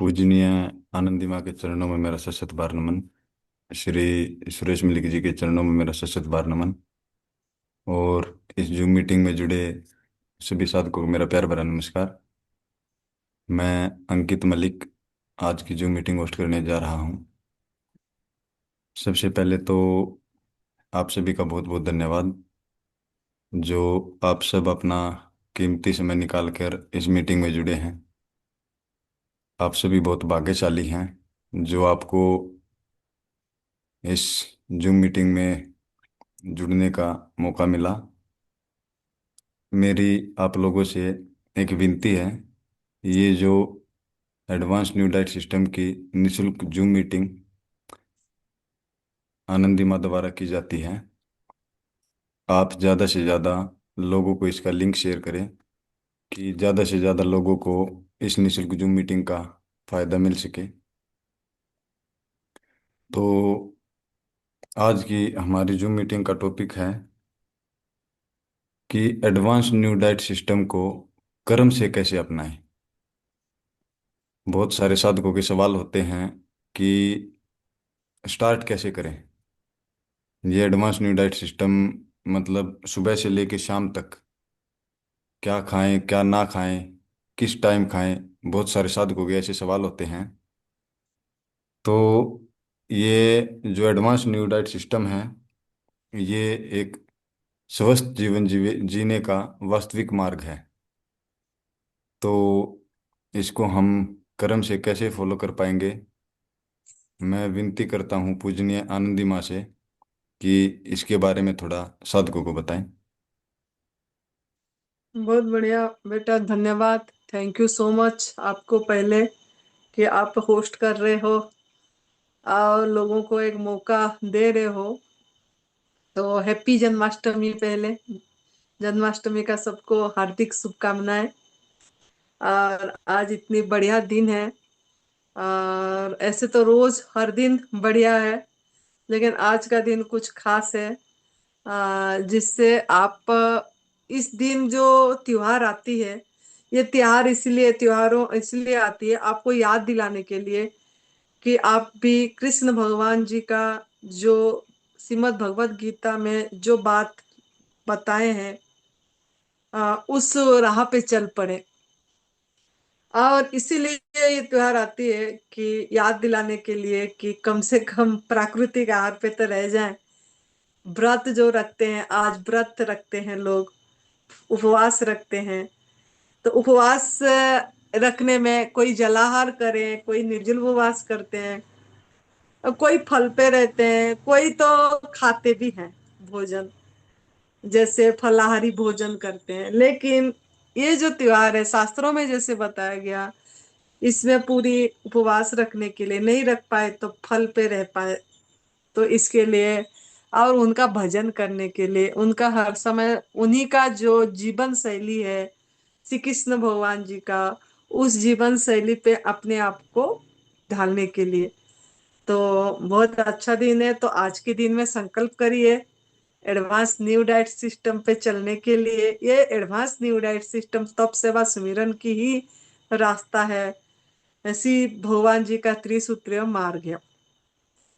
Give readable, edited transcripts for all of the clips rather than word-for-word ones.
पूजनीय आनंदी माँ के चरणों में मेरा सशत बार नमन। श्री सुरेश मलिक जी के चरणों में मेरा सशत बार नमन। और इस जूम मीटिंग में जुड़े सभी साधकों को मेरा प्यार भरा नमस्कार। मैं अंकित मलिक आज की जूम मीटिंग होस्ट करने जा रहा हूँ। सबसे पहले तो आप सभी का बहुत बहुत धन्यवाद, जो आप सब अपना कीमती समय निकाल कर इस मीटिंग में जुड़े हैं। आप सभी बहुत भाग्यशाली हैं जो आपको इस जूम मीटिंग में जुड़ने का मौका मिला। मेरी आप लोगों से एक विनती है। ये जो एडवांस न्यू डाइट सिस्टम की निशुल्क जूम मीटिंग आनंदी माँ द्वारा की जाती है, आप ज़्यादा से ज़्यादा लोगों को इसका लिंक शेयर करें कि ज़्यादा से ज़्यादा लोगों को इस निशुल्क जूम मीटिंग का फ़ायदा मिल सके। तो आज की हमारी जूम मीटिंग का टॉपिक है कि एडवांस न्यू डाइट सिस्टम को कर्म से कैसे अपनाएं। बहुत सारे साधकों के सवाल होते हैं कि स्टार्ट कैसे करें ये एडवांस न्यू डाइट सिस्टम, मतलब सुबह से लेकर शाम तक क्या खाएं क्या ना खाएं, किस टाइम खाएं। बहुत सारे साधकों के ऐसे सवाल होते हैं। तो ये जो एडवांस न्यू डाइट सिस्टम है, ये एक स्वस्थ जीवन जीने का वास्तविक मार्ग है। तो इसको हम कर्म से कैसे फॉलो कर पाएंगे, मैं विनती करता हूँ पूजनीय आनंदी माँ से कि इसके बारे में थोड़ा साधकों को बताएं। बहुत बढ़िया बेटा, धन्यवाद। थैंक यू सो मच आपको पहले कि आप होस्ट कर रहे हो और लोगों को एक मौका दे रहे हो। तो हैप्पी जन्माष्टमी पहले। जन्माष्टमी का सबको हार्दिक शुभकामनाएं। और आज इतनी बढ़िया दिन है। और ऐसे तो रोज हर दिन बढ़िया है, लेकिन आज का दिन कुछ खास है। जिससे आप इस दिन जो त्योहार आती है, ये त्योहारों इसलिए आती है आपको याद दिलाने के लिए कि आप भी कृष्ण भगवान जी का जो श्रीमद् भगवत गीता में जो बात बताए हैं, उस राह पे चल पड़े। और इसीलिए ये त्योहार आती है कि याद दिलाने के लिए कि कम से कम प्राकृतिक आहार पे तो रह जाएं। व्रत जो रखते हैं, आज व्रत रखते हैं लोग, उपवास रखते हैं। तो उपवास रखने में कोई जलाहार करे, कोई निर्जल उपवास करते हैं, और कोई फल पे रहते हैं, कोई तो खाते भी हैं भोजन, जैसे फलाहारी भोजन करते हैं। लेकिन ये जो त्योहार है, शास्त्रों में जैसे बताया गया, इसमें पूरी उपवास रखने के लिए नहीं रख पाए तो फल पे रह पाए, तो इसके लिए और उनका भजन करने के लिए, उनका हर समय उन्हीं का जो जीवन शैली है श्री कृष्ण भगवान जी का, उस जीवन शैली पे अपने आप को ढालने के लिए। तो बहुत अच्छा दिन है। तो आज के दिन में संकल्प करिए एडवांस न्यू डाइट सिस्टम पे चलने के लिए। ये एडवांस न्यू डाइट सिस्टम तप सेवा सुमिरन की ही रास्ता है, ऐसी भगवान जी का त्रिसूत्रीय मार्ग है।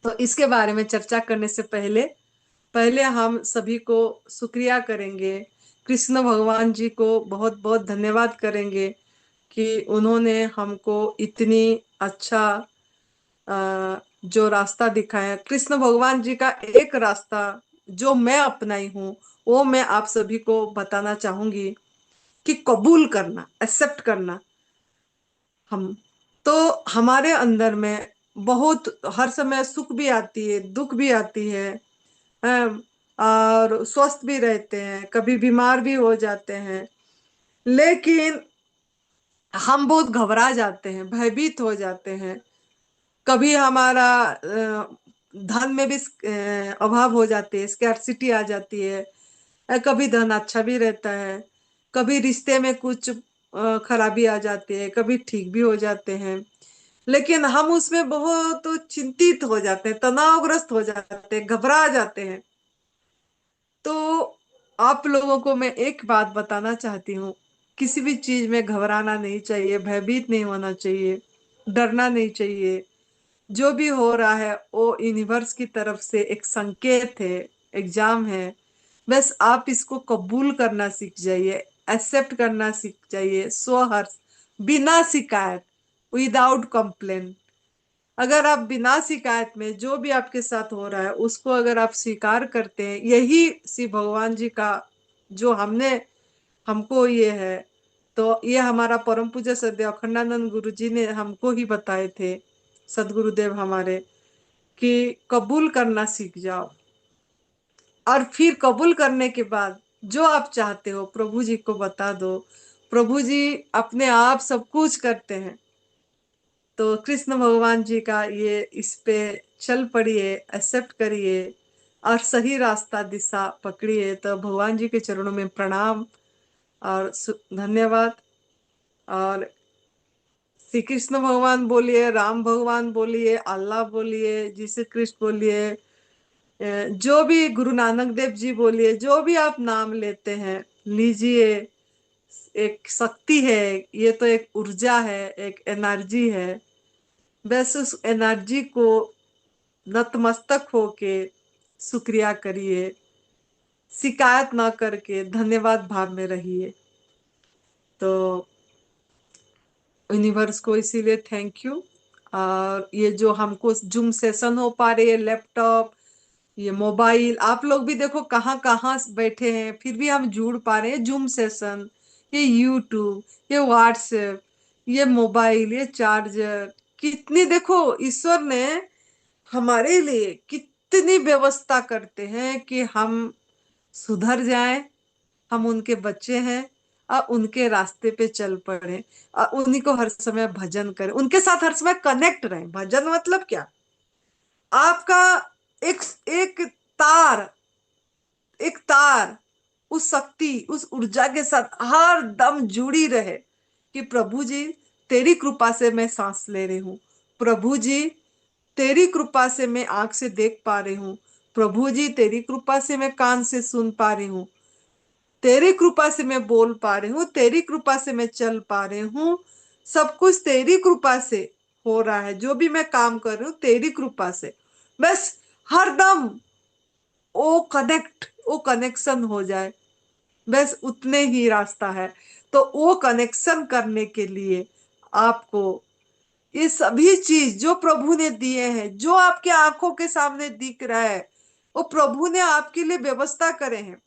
तो इसके बारे में चर्चा करने से पहले पहले हम सभी को शुक्रिया करेंगे, कृष्ण भगवान जी को बहुत बहुत धन्यवाद करेंगे कि उन्होंने हमको इतनी अच्छा जो रास्ता दिखाया। कृष्ण भगवान जी का एक रास्ता जो मैं अपनाई हूँ, वो मैं आप सभी को बताना चाहूंगी कि कबूल करना, एक्सेप्ट करना। हम तो हमारे अंदर में बहुत हर समय सुख भी आती है, दुख भी आती है, हैं, और स्वस्थ भी रहते हैं, कभी बीमार भी हो जाते हैं। लेकिन हम बहुत घबरा जाते हैं, भयभीत हो जाते हैं। कभी हमारा धन में भी अभाव हो जाती है, स्कैर्सिटी आ जाती है। कभी धन अच्छा भी रहता है, कभी रिश्ते में कुछ खराबी आ जाती है, कभी ठीक भी हो जाते हैं। लेकिन हम उसमें बहुत चिंतित हो जाते हैं, तनावग्रस्त हो जाते हैं, घबरा जाते हैं। तो आप लोगों को मैं एक बात बताना चाहती हूँ, किसी भी चीज में घबराना नहीं चाहिए, भयभीत नहीं होना चाहिए। डरना नहीं चाहिए। जो भी हो रहा है वो यूनिवर्स की तरफ से एक संकेत है, एग्जाम है। बस आप इसको कबूल करना सीख जाइए, एक्सेप्ट करना सीख जाइए, स्वहर्ष, बिना शिकायत, विदाउट कंप्लेन। अगर आप बिना शिकायत में जो भी आपके साथ हो रहा है उसको अगर आप स्वीकार करते हैं, यही शिव भगवान जी का जो हमने हमको ये है, तो ये हमारा परम पूज्य सद्गुरु अखंडानंद गुरु जी ने हमको ही बताए थे, सदगुरुदेव हमारे, कि कबूल करना सीख जाओ। और फिर कबूल करने के बाद जो आप चाहते हो प्रभु जी को बता दो। प्रभु जी अपने आप सब कुछ करते हैं। तो कृष्ण भगवान जी का ये इस पे चल पड़िए, एक्सेप्ट करिए और सही रास्ता दिशा पकड़िए। तो भगवान जी के चरणों में प्रणाम और धन्यवाद। और श्री कृष्ण भगवान बोलिए, राम भगवान बोलिए, अल्लाह बोलिए, जीसस कृष्ण बोलिए, जो भी गुरु नानक देव जी बोलिए, जो भी आप नाम लेते हैं लीजिए। एक शक्ति है, ये तो एक ऊर्जा है, एक एनर्जी है। बस उस एनर्जी को नतमस्तक होके शुक्रिया करिए, शिकायत ना करके धन्यवाद भाव में रहिए। तो यूनिवर्स को इसीलिए थैंक यू। और ये जो हमको जूम सेशन हो पा रही है, लैपटॉप, ये मोबाइल, आप लोग भी देखो कहाँ कहाँ बैठे हैं फिर भी हम जुड़ पा रहे हैं। जूम सेशन, ये यूट्यूब, ये व्हाट्सएप, ये मोबाइल, ये चार्जर, कितनी देखो ईश्वर ने हमारे लिए कितनी व्यवस्था करते हैं कि हम सुधर जाएं, हम उनके बच्चे हैं और उनके रास्ते पे चल पड़े और उन्हीं को हर समय भजन करें, उनके साथ हर समय कनेक्ट रहें। भजन मतलब क्या? आपका एक एक तार, एक तार उस शक्ति, उस ऊर्जा के साथ हर दम जुड़ी रहे कि प्रभु जी तेरी कृपा से मैं सांस ले रही हूँ, प्रभु जी तेरी कृपा से मैं आंख से देख पा रही हूँ, प्रभु जी तेरी कृपा से मैं कान से सुन पा रही हूँ, तेरी कृपा से मैं बोल पा रही हूँ, तेरी कृपा से मैं चल पा रही हूँ। सब कुछ तेरी कृपा से हो रहा है, जो भी मैं काम कर रही हूँ तेरी कृपा से। बस हरदम वो कनेक्शन हो जाए, बस उतने ही रास्ता है। तो वो कनेक्शन करने के लिए आपको ये सभी चीज जो प्रभु ने दिए हैं, जो आपके आंखों के सामने दिख रहा है, वो प्रभु ने आपके लिए व्यवस्था करे हैं।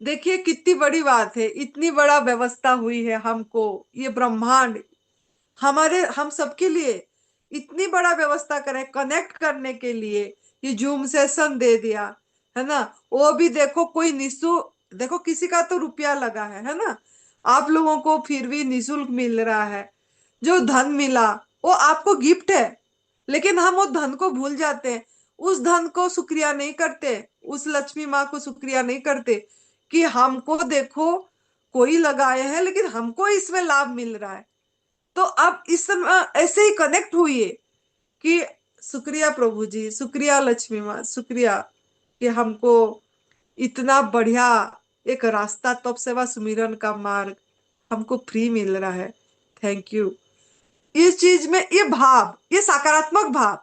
देखिए कितनी बड़ी बात है, इतनी बड़ा व्यवस्था हुई है हमको, ये ब्रह्मांड हमारे हम सबके लिए इतनी बड़ा व्यवस्था करे कनेक्ट करने के लिए। ये जूम सेशन दे दिया है ना, वो भी देखो कोई निशुल्क, देखो किसी का तो रुपया लगा है ना, आप लोगों को फिर भी निशुल्क मिल रहा है। जो धन मिला वो आपको गिफ्ट है, लेकिन हम वो धन को भूल जाते हैं, उस धन को शुक्रिया नहीं करते, उस लक्ष्मी माँ को शुक्रिया नहीं करते कि हमको देखो कोई लगाए हैं लेकिन हमको इसमें लाभ मिल रहा है। तो आप इस समय ऐसे ही कनेक्ट हुई कि शुक्रिया प्रभु जी, शुक्रिया लक्ष्मी माँ, शुक्रिया कि हमको इतना बढ़िया एक रास्ता, तप सेवा सुमिरन का मार्ग हमको फ्री मिल रहा है। Thank you. इस चीज में ये भाव, ये सकारात्मक भाव,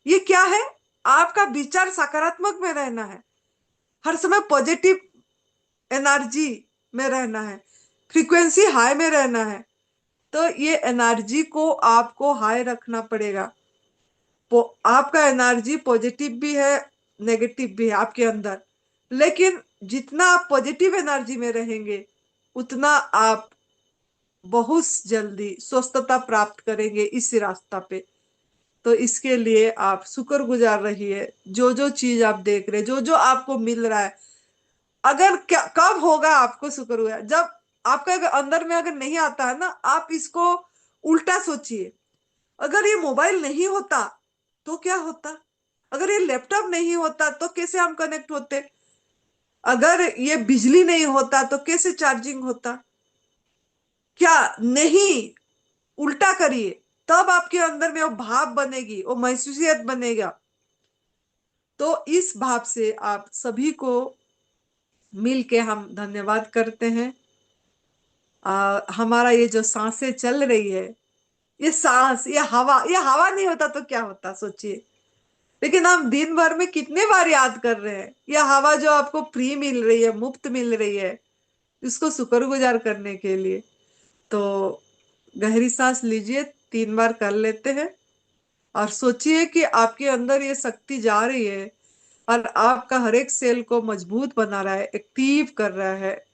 ये क्या है? आपका विचार सकारात्मक में रहना है, हर समय पॉजिटिव एनर्जी में रहना है, फ्रीक्वेंसी हाई में रहना है। तो ये एनर्जी को आपको हाई रखना पड़ेगा। आपका एनर्जी पॉजिटिव भी है, नेगेटिव भी है आपके अंदर, लेकिन जितना आप पॉजिटिव एनर्जी में रहेंगे उतना आप बहुत जल्दी स्वस्थता प्राप्त करेंगे इस रास्ता पे। तो इसके लिए आप शुक्रगुजार रहिए, जो जो चीज आप देख रहे, जो जो आपको मिल रहा है। अगर क्या कब होगा आपको शुक्रगुजार? जब आपका अगर अंदर में अगर नहीं आता है ना, आप इसको उल्टा सोचिए। अगर ये मोबाइल नहीं होता तो क्या होता? अगर ये लैपटॉप नहीं होता तो कैसे हम कनेक्ट होते? अगर ये बिजली नहीं होता तो कैसे चार्जिंग होता? क्या नहीं? उल्टा करिए, तब आपके अंदर में वो भाव बनेगी, वो महसूसियत बनेगा। तो इस भाव से आप सभी को मिल के हम धन्यवाद करते हैं। हमारा ये जो सांसें चल रही है ये सांस, ये हवा नहीं होता तो क्या होता सोचिए। लेकिन हम दिन भर में कितने बार याद कर रहे हैं, यह हवा जो आपको फ्री मिल रही है, मुफ्त मिल रही है, इसको शुक्रगुजार करने के लिए। तो गहरी सांस लीजिए, 3 बार कर लेते हैं, और सोचिए कि आपके अंदर ये शक्ति जा रही है और आपका हर एक सेल को मजबूत बना रहा है, एक्टिव कर रहा है,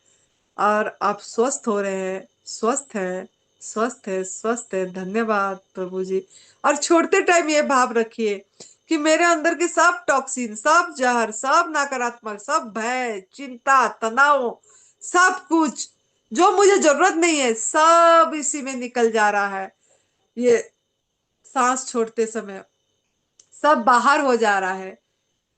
और आप स्वस्थ हो रहे हैं, स्वस्थ हैं, स्वस्थ है, स्वस्थ है। धन्यवाद प्रभु जी। और छोड़ते टाइम ये भाव रखिए कि मेरे अंदर के सब टॉक्सिन, सब जहर, सब नकारात्मक, सब भय, चिंता, तनाव, सब कुछ जो मुझे जरूरत नहीं है, सब इसी में निकल जा रहा है। ये सांस छोड़ते समय सब बाहर हो जा रहा है।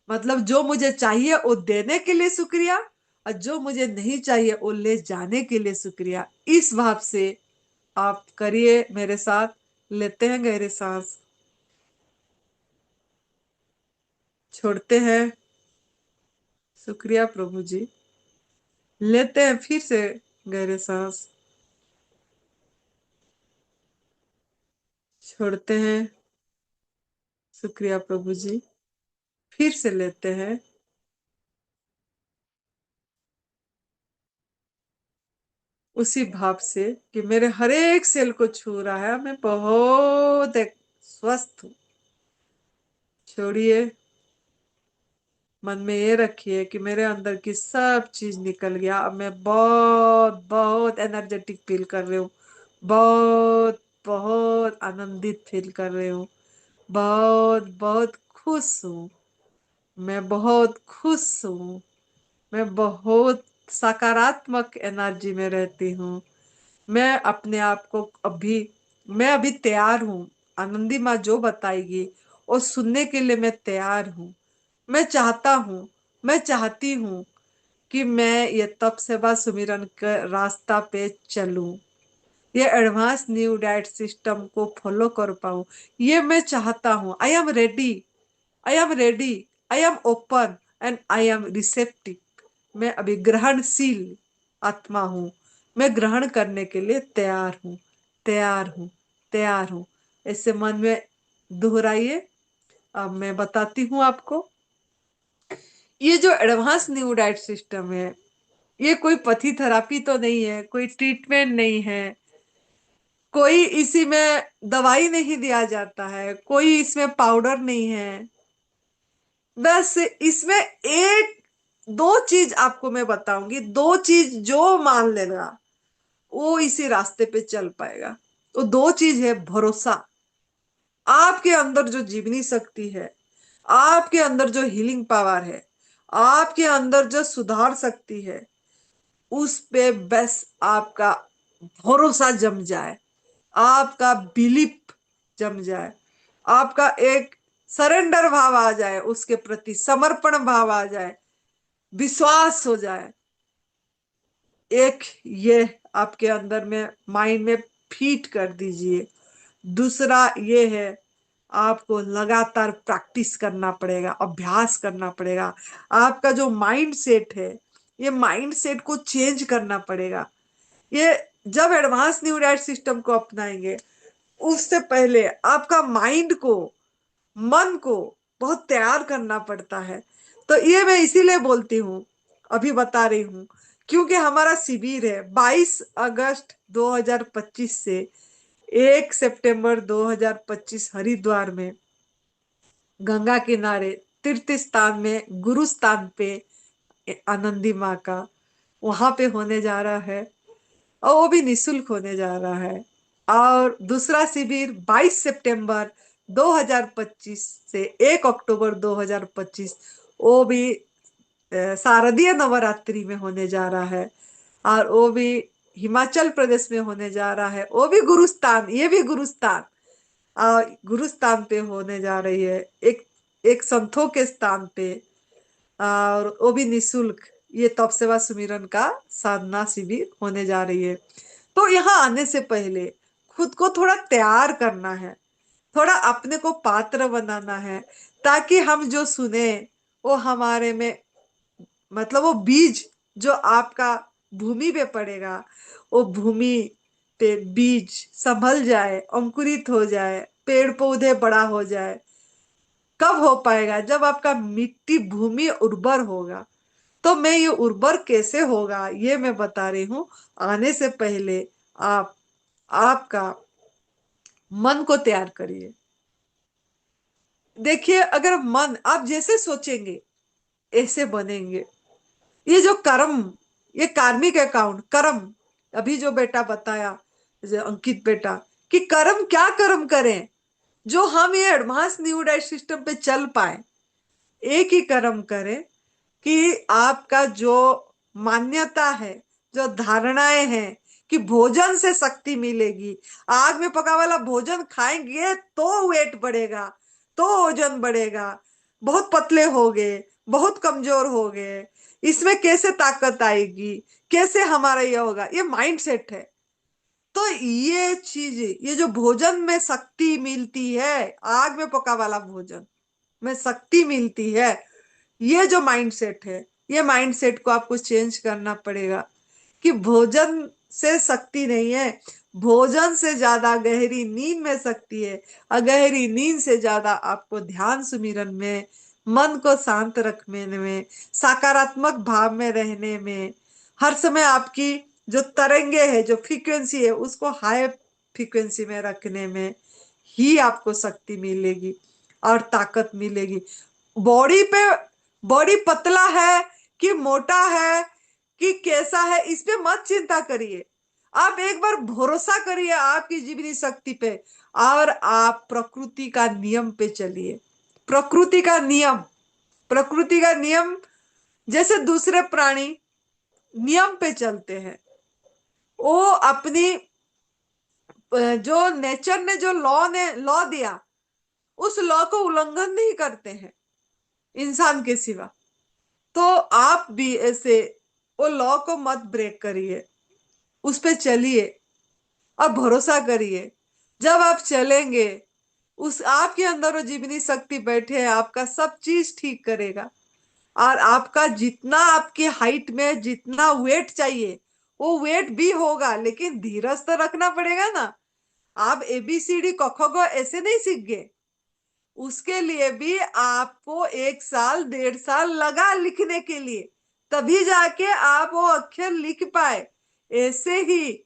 मतलब जो मुझे चाहिए वो देने के लिए शुक्रिया, और जो मुझे नहीं चाहिए वो ले जाने के लिए शुक्रिया। इस भाव से आप करिए मेरे साथ। लेते हैं गहरे सांस, छोड़ते हैं, शुक्रिया प्रभु जी। लेते हैं फिर से गहरे सांस, छोड़ते हैं, शुक्रिया प्रभु जी। फिर से लेते हैं, उसी भाव से कि मेरे हर एक सेल को छू रहा है, मैं बहुत एक स्वस्थ हूँ। छोड़िए, मन में ये रखिए कि मेरे अंदर की सब चीज निकल गया, अब मैं बहुत बहुत एनर्जेटिक फील कर रही हूँ, बहुत बहुत आनंदित फील कर रही हूँ, बहुत बहुत खुश हूँ, मैं बहुत खुश हूँ, मैं बहुत सकारात्मक एनर्जी में रहती हूँ। मैं अपने आप को अभी, मैं अभी तैयार हूँ। आनंदी माँ जो बताएगी वो सुनने के लिए मैं तैयार हूँ। मैं चाहता हूँ, मैं चाहती हूँ कि मैं ये तप सेवा सुमिरन के रास्ता पे चलूं, ये एडवांस न्यू डाइट सिस्टम को फॉलो कर पाऊं। ये मैं चाहता हूँ। I am ready, I am ready, I am open and I am receptive. मैं अभी ग्रहणशील आत्मा हूँ, मैं ग्रहण करने के लिए तैयार हूँ, तैयार हूँ, तैयार हूँ। ऐसे मन में दोहराइए। अब मैं बताती हूँ आपको। ये जो एडवांस न्यू डाइट सिस्टम है, ये कोई पथी थेरापी तो नहीं है, कोई ट्रीटमेंट नहीं है, कोई इसी में दवाई नहीं दिया जाता है, कोई इसमें पाउडर नहीं है। बस इसमें एक दो चीज आपको मैं बताऊंगी, दो चीज जो मान लेगा वो इसी रास्ते पे चल पाएगा। वो दो चीज है भरोसा। आपके अंदर जो जीवनी शक्ति है, आपके अंदर जो हीलिंग पावर है, आपके अंदर जो सुधार शक्ति है, उस पे बस आपका भरोसा जम जाए, आपका बिलीफ जम जाए, आपका एक सरेंडर भाव आ जाए, उसके प्रति समर्पण भाव आ जाए, विश्वास हो जाए। एक ये आपके अंदर में माइंड में फीड कर दीजिए। दूसरा ये है, आपको लगातार प्रैक्टिस करना पड़ेगा, अभ्यास करना पड़ेगा। आपका जो माइंड सेट है, ये माइंड सेट को चेंज करना पड़ेगा। ये जब एडवांस न्यू डाइट सिस्टम को अपनाएंगे, उससे पहले आपका माइंड को, मन को बहुत तैयार करना पड़ता है। तो ये मैं इसीलिए बोलती हूँ, अभी बता रही हूँ, क्योंकि हमारा शिविर है 22 अगस्त 2025 से 1 सितंबर 2025 हरिद्वार में, गंगा किनारे, तीर्थ स्थान में, गुरु स्थान पे, आनंदी माँ का, वहां पे होने जा रहा है, और वो भी निशुल्क होने जा रहा है। और दूसरा शिविर 22 सितंबर 2025 से 1 अक्टूबर 2025, वो भी शारदीय नवरात्रि में होने जा रहा है, और वो भी हिमाचल प्रदेश में होने जा रहा है। वो भी गुरुस्थान, ये भी गुरुस्थान, गुरुस्थान पे होने जा रही है, एक एक संतों के स्थान पे, और वो भी निशुल्क। ये तप सेवा सुमिरन का साधना शिविर होने जा रही है। तो यहाँ आने से पहले खुद को थोड़ा तैयार करना है, थोड़ा अपने को पात्र बनाना है, ताकि हम जो सुने वो हमारे में, मतलब वो बीज जो आपका भूमि पे पड़ेगा, वो भूमि बीज संभल जाए, अंकुरित हो जाए, पेड़ पौधे बड़ा हो जाए, कब हो पाएगा? जब आपका मिट्टी भूमि उर्वर होगा। तो मैं ये उर्वर कैसे होगा ये मैं बता रही हूँ। आने से पहले आप आपका मन को तैयार करिए। देखिए, अगर मन आप जैसे सोचेंगे ऐसे बनेंगे। ये जो कर्म, ये कार्मिक अकाउंट कर्म, अभी जो बेटा बताया, जो अंकित बेटा, कि कर्म क्या कर्म करें जो हम ये एडवांस न्यू डाइट सिस्टम पे चल पाए। एक ही कर्म करें कि आपका जो मान्यता है, जो धारणाएं हैं कि भोजन से शक्ति मिलेगी, आग में पका वाला भोजन खाएंगे तो वेट बढ़ेगा, तो वजन बढ़ेगा, बहुत पतले हो गए, बहुत कमजोर हो गए, इसमें कैसे ताकत आएगी, कैसे हमारा ये होगा, ये माइंड सेट है। तो ये चीज, ये जो भोजन में शक्ति मिलती है, आग में पका वाला भोजन में शक्ति मिलती है, ये जो माइंडसेट है, ये माइंडसेट को आपको चेंज करना पड़ेगा कि भोजन से शक्ति नहीं है, भोजन से ज्यादा गहरी नींद में शक्ति है, और गहरी नींद से ज्यादा आपको ध्यान सुमिरन में, मन को शांत रखने में, सकारात्मक भाव में रहने में, हर समय आपकी जो तरंगे है, जो फ्रीक्वेंसी है, उसको हाई फ्रीक्वेंसी में रखने में ही आपको शक्ति मिलेगी और ताकत मिलेगी। बॉडी पे, बॉडी पतला है कि मोटा है कि कैसा है, इस पे मत चिंता करिए। आप एक बार भरोसा करिए आपकी जीवनी शक्ति पे, और आप प्रकृति का नियम पे चलिए। प्रकृति का नियम, प्रकृति का नियम, जैसे दूसरे प्राणी नियम पे चलते हैं, वो अपनी जो नेचर ने जो लॉ दिया, उस लॉ को उल्लंघन नहीं करते हैं इंसान के सिवा। तो आप भी ऐसे वो लॉ को मत ब्रेक करिए, उस पे चलिए और भरोसा करिए। जब आप चलेंगे, उस आपके अंदर वो जीवनी शक्ति बैठे है, आपका सब चीज ठीक करेगा। और आपका जितना आपकी हाइट में जितना वेट चाहिए, वो वेट भी होगा, लेकिन धीरज तो रखना पड़ेगा ना। आप ABCD क ख ग ऐसे नहीं सीख गए, उसके लिए भी आपको 1 साल 1.5 साल लगा लिखने के लिए, तभी जाके आप वो अक्षर लिख पाए। ऐसे ही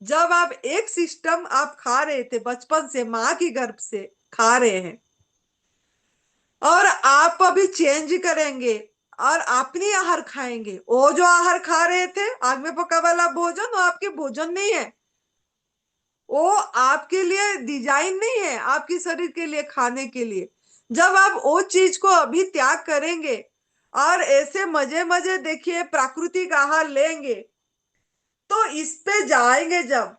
जब आप एक सिस्टम आप खा रहे थे बचपन से, माँ की गर्भ से खा रहे हैं, और आप अभी चेंज करेंगे और अपनी आहार खाएंगे। वो जो आहार खा रहे थे आग में पका वाला भोजन, वो आपके भोजन नहीं है, वो आपके लिए डिजाइन नहीं है, आपके शरीर के लिए खाने के लिए। जब आप वो चीज को अभी त्याग करेंगे और ऐसे मजे मजे देखिए प्राकृतिक आहार लेंगे, तो इस पे जाएंगे, जब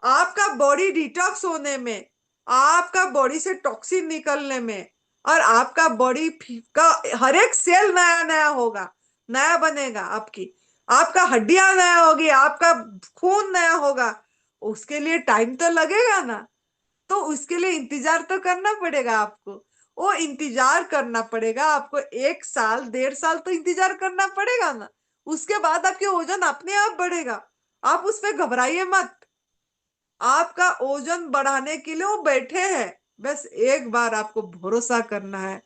आपका बॉडी डिटॉक्स होने में, आपका बॉडी से टॉक्सिन निकलने में, और आपका बॉडी का हर एक सेल नया नया होगा, नया बनेगा, आपकी आपका हड्डियां नया होगी, आपका खून नया होगा, उसके लिए टाइम तो लगेगा ना। तो उसके लिए इंतजार तो करना पड़ेगा आपको, वो इंतजार करना पड़ेगा आपको। 1 साल 1.5 साल तो इंतजार करना पड़ेगा ना। उसके बाद आपके वजन अपने आप बढ़ेगा, आप उस पर घबराइए मत। आपका ओजन बढ़ाने के लिए वो बैठे हैं, बस एक बार आपको भरोसा करना है,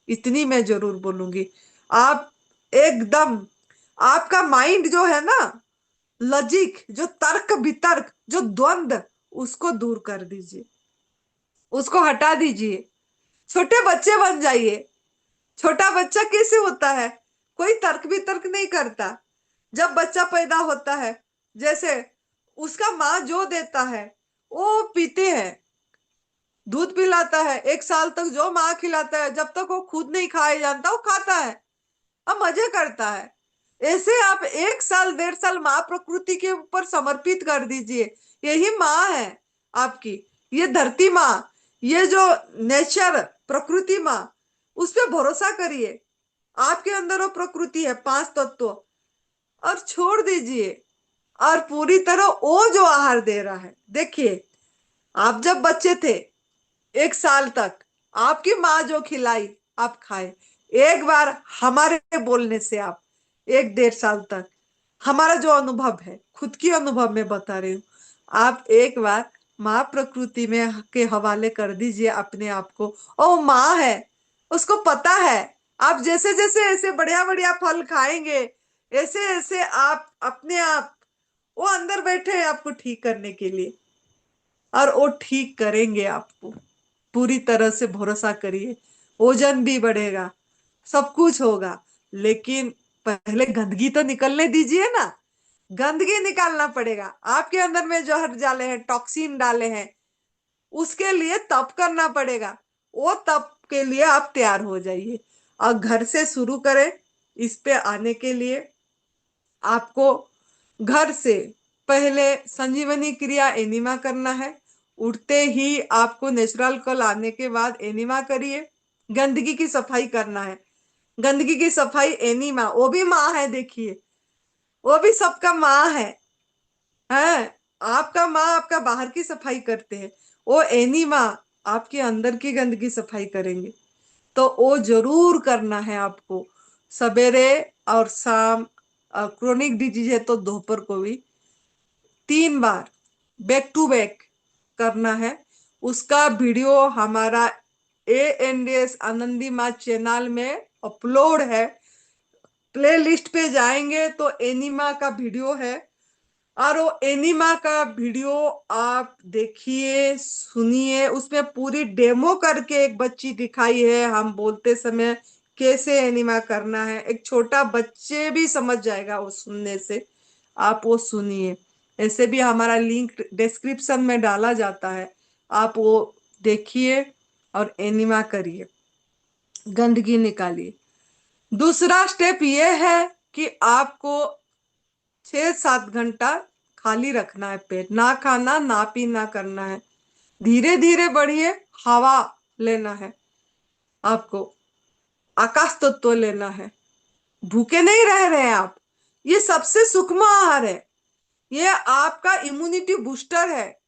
इतनी मैं जरूर बोलूंगी। आप एकदम, आपका माइंड जो है ना, लॉजिक, जो तर्क वितर्क, जो द्वंद, उसको दूर कर दीजिए, उसको हटा दीजिए। छोटे बच्चे बन जाइए। छोटा बच्चा कैसे होता है? कोई तर्क वितर्क नहीं करता। जब बच्चा पैदा होता है, जैसे उसका माँ जो देता है वो पीते हैं, दूध पिलाता है, 1 साल तक जो माँ खिलाता है, जब तक वो खुद नहीं खाया जानता वो खाता है और मजे करता है। ऐसे आप 1 साल 1.5 साल माँ प्रकृति के ऊपर समर्पित कर दीजिए। यही माँ है आपकी, ये धरती माँ, ये जो नेचर प्रकृति माँ, उस पर भरोसा करिए। आपके अंदर वो प्रकृति है, 5 तत्व, और छोड़ दीजिए। और पूरी तरह वो जो आहार दे रहा है, देखिए आप जब बच्चे थे 1 साल तक आपकी माँ जो खिलाई आप खाए। एक बार हमारे बोलने से आप 1 1.5 साल तक, हमारा जो अनुभव है, खुद की अनुभव में बता रही हूँ, आप एक बार माँ प्रकृति में के हवाले कर दीजिए अपने आप को। ओ माँ है, उसको पता है। आप जैसे जैसे ऐसे बढ़िया बढ़िया फल खाएंगे, ऐसे ऐसे आप अपने आप, वो अंदर बैठे हैं आपको ठीक करने के लिए, और वो ठीक करेंगे आपको। पूरी तरह से भरोसा करिए। वजन भी बढ़ेगा, सब कुछ होगा, लेकिन पहले गंदगी तो निकलने दीजिए ना। गंदगी निकालना पड़ेगा। आपके अंदर में जहर डाले हैं, टॉक्सिन डाले हैं, उसके लिए तप करना पड़ेगा। वो तप के लिए आप तैयार हो जाइए और घर से शुरू करें। इस पे आने के लिए आपको घर से पहले संजीवनी क्रिया एनिमा करना है। उठते ही आपको नेचुरल कल आने के बाद एनिमा करिए। गंदगी की सफाई करना है। गंदगी की सफाई एनिमा, वो भी माँ है, देखिए, वो भी सबका माँ है। आपका माँ आपका बाहर की सफाई करते हैं, वो एनिमा आपके अंदर की गंदगी सफाई करेंगे। तो वो जरूर करना है आपको, सवेरे और शाम। क्रोनिक डिजीज है तो दोपहर को भी 3 बार बैक टू बैक करना है। उसका वीडियो हमारा ANDS आनंदी माँ चैनल में अपलोड है। प्ले लिस्ट पे जाएंगे तो एनिमा का वीडियो है, और वो एनिमा का वीडियो आप देखिए, सुनिए। उसमें पूरी डेमो करके एक बच्ची दिखाई है, हम बोलते समय कैसे एनिमा करना है। एक छोटा बच्चे भी समझ जाएगा वो सुनने से। आप वो सुनिए। ऐसे भी हमारा लिंक डिस्क्रिप्शन में डाला जाता है, आप वो देखिए और एनिमा करिए, गंदगी निकालिए। दूसरा स्टेप ये है कि आपको 6-7 घंटा खाली रखना है पेट, ना खाना ना पीना करना है। धीरे धीरे बढ़िए, हवा लेना है आपको, आकाश तत्व लेना है। भूखे नहीं रह रहे हैं आप। ये सबसे सूक्ष्म आहार है। ये आपका इम्यूनिटी बूस्टर है।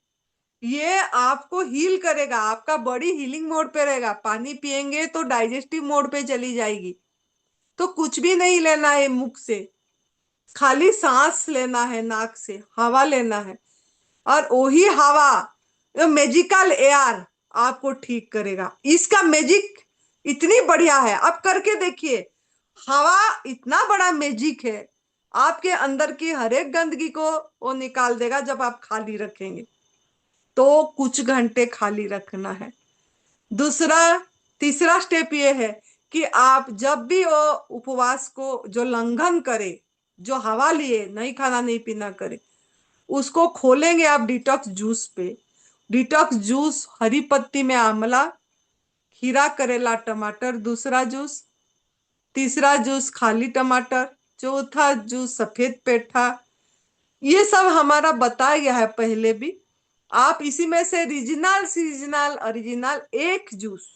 ये आपको हील करेगा। आपका बॉडी हीलिंग मोड पे रहेगा। पानी पिएंगे तो डाइजेस्टिव मोड पे चली जाएगी। तो कुछ भी नहीं लेना है मुख से, खाली सांस लेना है, नाक से हवा लेना है, और वही हवा, जो मैजिकल एयर, आपको ठीक करेगा। इसका मैजिक इतनी बढ़िया है, आप करके देखिए। हवा इतना बड़ा मैजिक है, आपके अंदर की हर एक गंदगी को वो निकाल देगा जब आप खाली रखेंगे। तो कुछ घंटे खाली रखना है। दूसरा, तीसरा स्टेप ये है कि आप जब भी वो उपवास को जो लंघन करे, जो हवा लिए, नहीं खाना नहीं पीना करे, उसको खोलेंगे आप डिटॉक्स जूस पे। डिटॉक्स जूस हरी पत्ती में आंवला, खीरा करेला टमाटर दूसरा जूस, तीसरा जूस खाली टमाटर, चौथा जूस सफेद पेठा। ये सब हमारा बताया गया है पहले भी। आप इसी में से रीजनल सीजनल ओरिजिनल एक जूस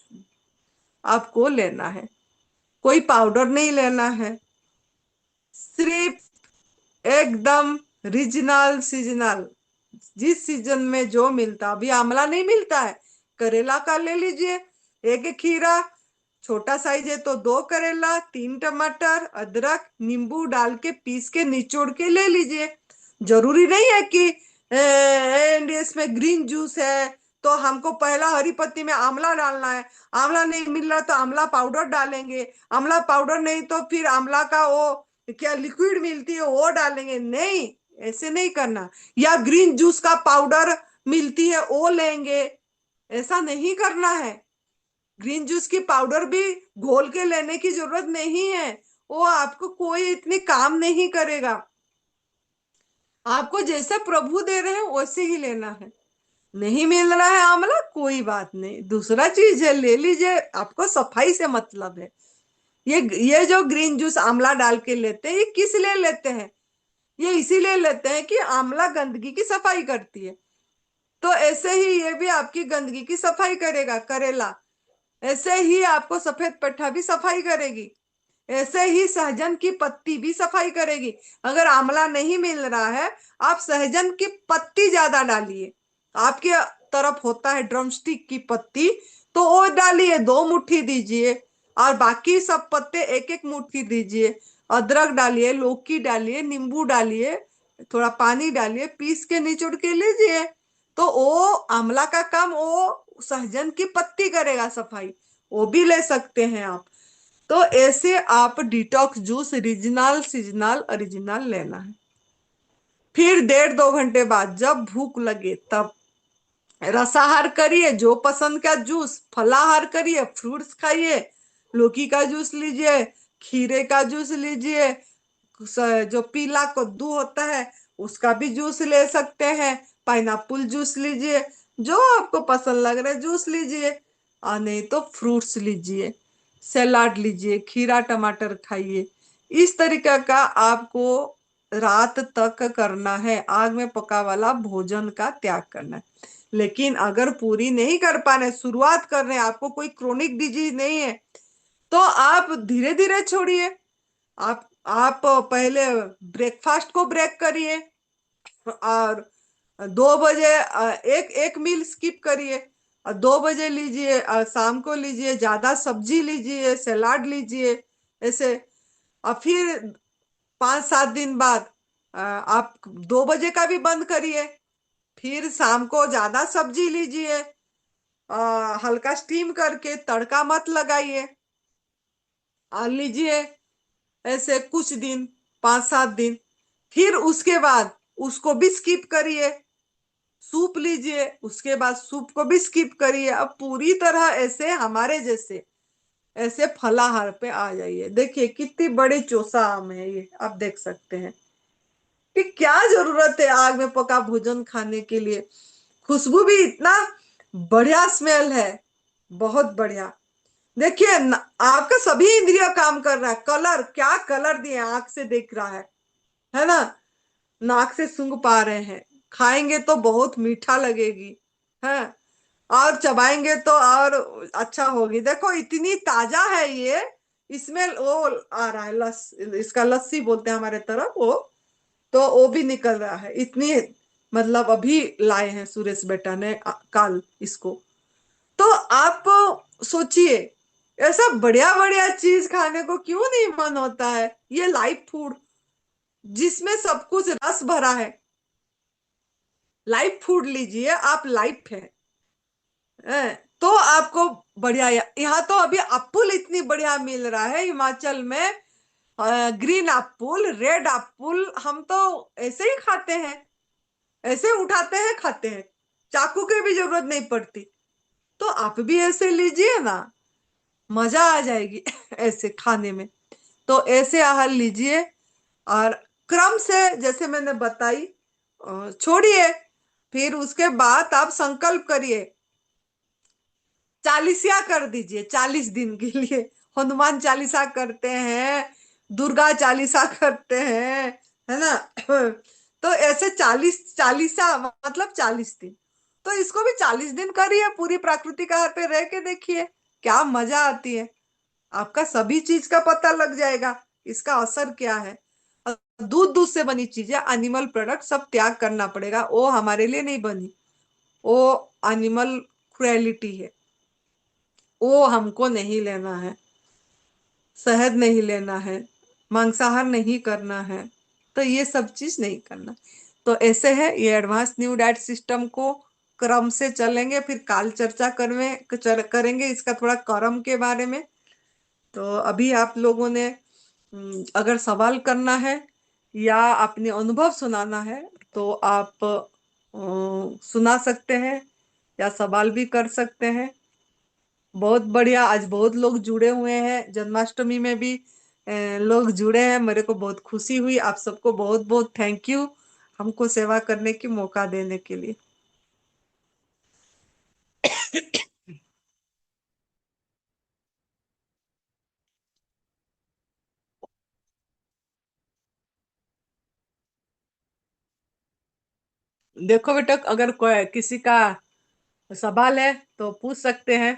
आपको लेना है। कोई पाउडर नहीं लेना है, सिर्फ एकदम रीजनल सीजनल, जिस सीजन में जो मिलता। अभी आंवला नहीं मिलता है, करेला का ले लीजिए। एक एक खीरा, छोटा साइज है तो 2 करेला, 3 टमाटर, अदरक, नींबू डाल के पीस के निचोड़ के ले लीजिए। जरूरी नहीं है कि इसमें ग्रीन जूस है तो हमको पहला हरी पत्ती में आंवला डालना है। आंवला नहीं मिल रहा तो आंवला पाउडर डालेंगे। आंवला पाउडर नहीं तो फिर आंवला का वो क्या लिक्विड मिलती है वो डालेंगे। नहीं, ऐसे नहीं करना। या ग्रीन जूस का पाउडर मिलती है वो लेंगे, ऐसा नहीं करना है। ग्रीन जूस की पाउडर भी घोल के लेने की जरूरत नहीं है, वो आपको कोई इतनी काम नहीं करेगा। आपको जैसा प्रभु दे रहे हैं वैसे ही लेना है। नहीं मिल रहा है आंवला, कोई बात नहीं, दूसरा चीज है ले लीजिए। आपको सफाई से मतलब है। ये जो ग्रीन जूस आंवला डाल के लेते हैं, ये किस लिए लेते हैं? ये इसीलिए लेते हैं कि आंवला गंदगी की सफाई करती है। तो ऐसे ही ये भी आपकी गंदगी की सफाई करेगा, करेला। ऐसे ही आपको सफेद पट्टा भी सफाई करेगी। ऐसे ही सहजन की पत्ती भी सफाई करेगी। अगर आंवला नहीं मिल रहा है, आप सहजन की पत्ती ज्यादा डालिए। आपके तरफ होता है ड्रमस्टिक की पत्ती, तो वो डालिए, 2 मुट्ठी दीजिए। और बाकी सब पत्ते एक एक मुट्ठी दीजिए। अदरक डालिए, लौकी डालिए, नींबू डालिए, थोड़ा पानी डालिए, पीस के निचोड़ के लीजिए। तो वो आंवला का काम वो सहजन की पत्ती करेगा सफाई, वो भी ले सकते हैं आप। तो ऐसे आप detox juice regional seasonal original लेना है। फिर 1.5-2 घंटे बाद जब भूख लगे तब रसाहार करिए, जो पसंद का जूस। फलाहार करिए, फ्रूट्स खाइए, लौकी का जूस लीजिए, खीरे का जूस लीजिए, जो पीला कद्दू होता है उसका भी जूस ले सकते हैं, पाइनएप्पल जूस लीजिए, जो आपको पसंद लग रहा है जूस लीजिए। और नहीं तो फ्रूट्स लीजिए, सलाद लीजिए, खीरा टमाटर खाइए। इस तरीके का आपको रात तक करना है, आग में पका वाला भोजन का त्याग करना है। लेकिन अगर पूरी नहीं कर पा रहे, शुरुआत कर रहे हैं, आपको कोई क्रोनिक डिजीज नहीं है, तो आप धीरे धीरे छोड़िए। आप पहले ब्रेकफास्ट को ब्रेक करिए, और 2 बजे एक एक मील स्किप करिए, और 2 बजे लीजिए, शाम को लीजिए, ज्यादा सब्जी लीजिए, सलाद लीजिए, ऐसे। और फिर 5-7 दिन बाद आप 2 बजे का भी बंद करिए। फिर शाम को ज्यादा सब्जी लीजिए, हल्का स्टीम करके तड़का मत लगाइए, और लीजिए, ऐसे कुछ दिन, 5-7 दिन। फिर उसके बाद उसको भी स्किप करिए, सूप लीजिए, उसके बाद सूप को भी स्किप करिए। अब पूरी तरह ऐसे हमारे जैसे ऐसे फलाहार पे आ जाइए। देखिए कितनी बड़ी चौसा आम है ये, आप देख सकते हैं कि क्या जरूरत है आग में पका भोजन खाने के लिए। खुशबू भी इतना बढ़िया स्मेल है, बहुत बढ़िया। देखिए आपका सभी इंद्रिय काम कर रहा है। कलर, क्या कलर दिए, आंख से देख रहा है ना, नाक से सूंघ पा रहे हैं, खाएंगे तो बहुत मीठा लगेगी है, और चबाएंगे तो और अच्छा होगी। देखो इतनी ताजा है ये, इसमें वो आ रहा है इसका लस्सी बोलते हैं हमारे तरफ वो, तो वो भी निकल रहा है इतनी। मतलब अभी लाए हैं सुरेश बेटा ने कल इसको। तो आप सोचिए, ऐसा बढ़िया बढ़िया चीज खाने को क्यों नहीं मन होता है। ये लाइव फूड जिसमें सब कुछ रस भरा है, लाइव फूड लीजिए आप, लाइव है। तो आपको बढ़िया, यहाँ तो अभी एप्पल इतनी बढ़िया मिल रहा है हिमाचल में। ग्रीन एप्पल, रेड एप्पल, हम तो ऐसे ही खाते हैं, ऐसे उठाते हैं खाते हैं, चाकू की भी जरूरत नहीं पड़ती। तो आप भी ऐसे लीजिए ना, मजा आ जाएगी ऐसे खाने में। तो ऐसे आहार लीजिए, और क्रम से जैसे मैंने बताई छोड़िए। फिर उसके बाद आप संकल्प करिए, चालीसिया कर दीजिए 40 दिन के लिए। हनुमान चालीसा करते हैं, दुर्गा चालीसा करते हैं, है ना तो ऐसे 40 चालीसा मतलब 40 दिन। तो इसको भी 40 दिन करिए, पूरी प्राकृतिक आहार पे रह के देखिए क्या मजा आती है। आपका सभी चीज का पता लग जाएगा, इसका असर क्या है। और दूध, दूध से बनी चीजें, एनिमल प्रोडक्ट सब त्याग करना पड़ेगा, वो हमारे लिए नहीं बनी, वो एनिमल क्रुएलिटी है, वो हमको नहीं लेना है। शहद नहीं लेना है, मांसाहार नहीं करना है, तो ये सब चीज नहीं करना। तो ऐसे है ये एडवांस न्यू डाइट सिस्टम को क्रम से चलेंगे। फिर काल चर्चा करेंगे इसका थोड़ा क्रम के बारे में। तो अभी आप लोगों ने अगर सवाल करना है या अपने अनुभव सुनाना है तो आप सुना सकते हैं, या सवाल भी कर सकते हैं। बहुत बढ़िया, आज बहुत लोग जुड़े हुए हैं, जन्माष्टमी में भी लोग जुड़े हैं, मेरे को बहुत खुशी हुई। आप सबको बहुत बहुत थैंक यू, हमको सेवा करने की मौका देने के लिए। देखो बेटा, अगर कोई किसी का सवाल है तो पूछ सकते हैं।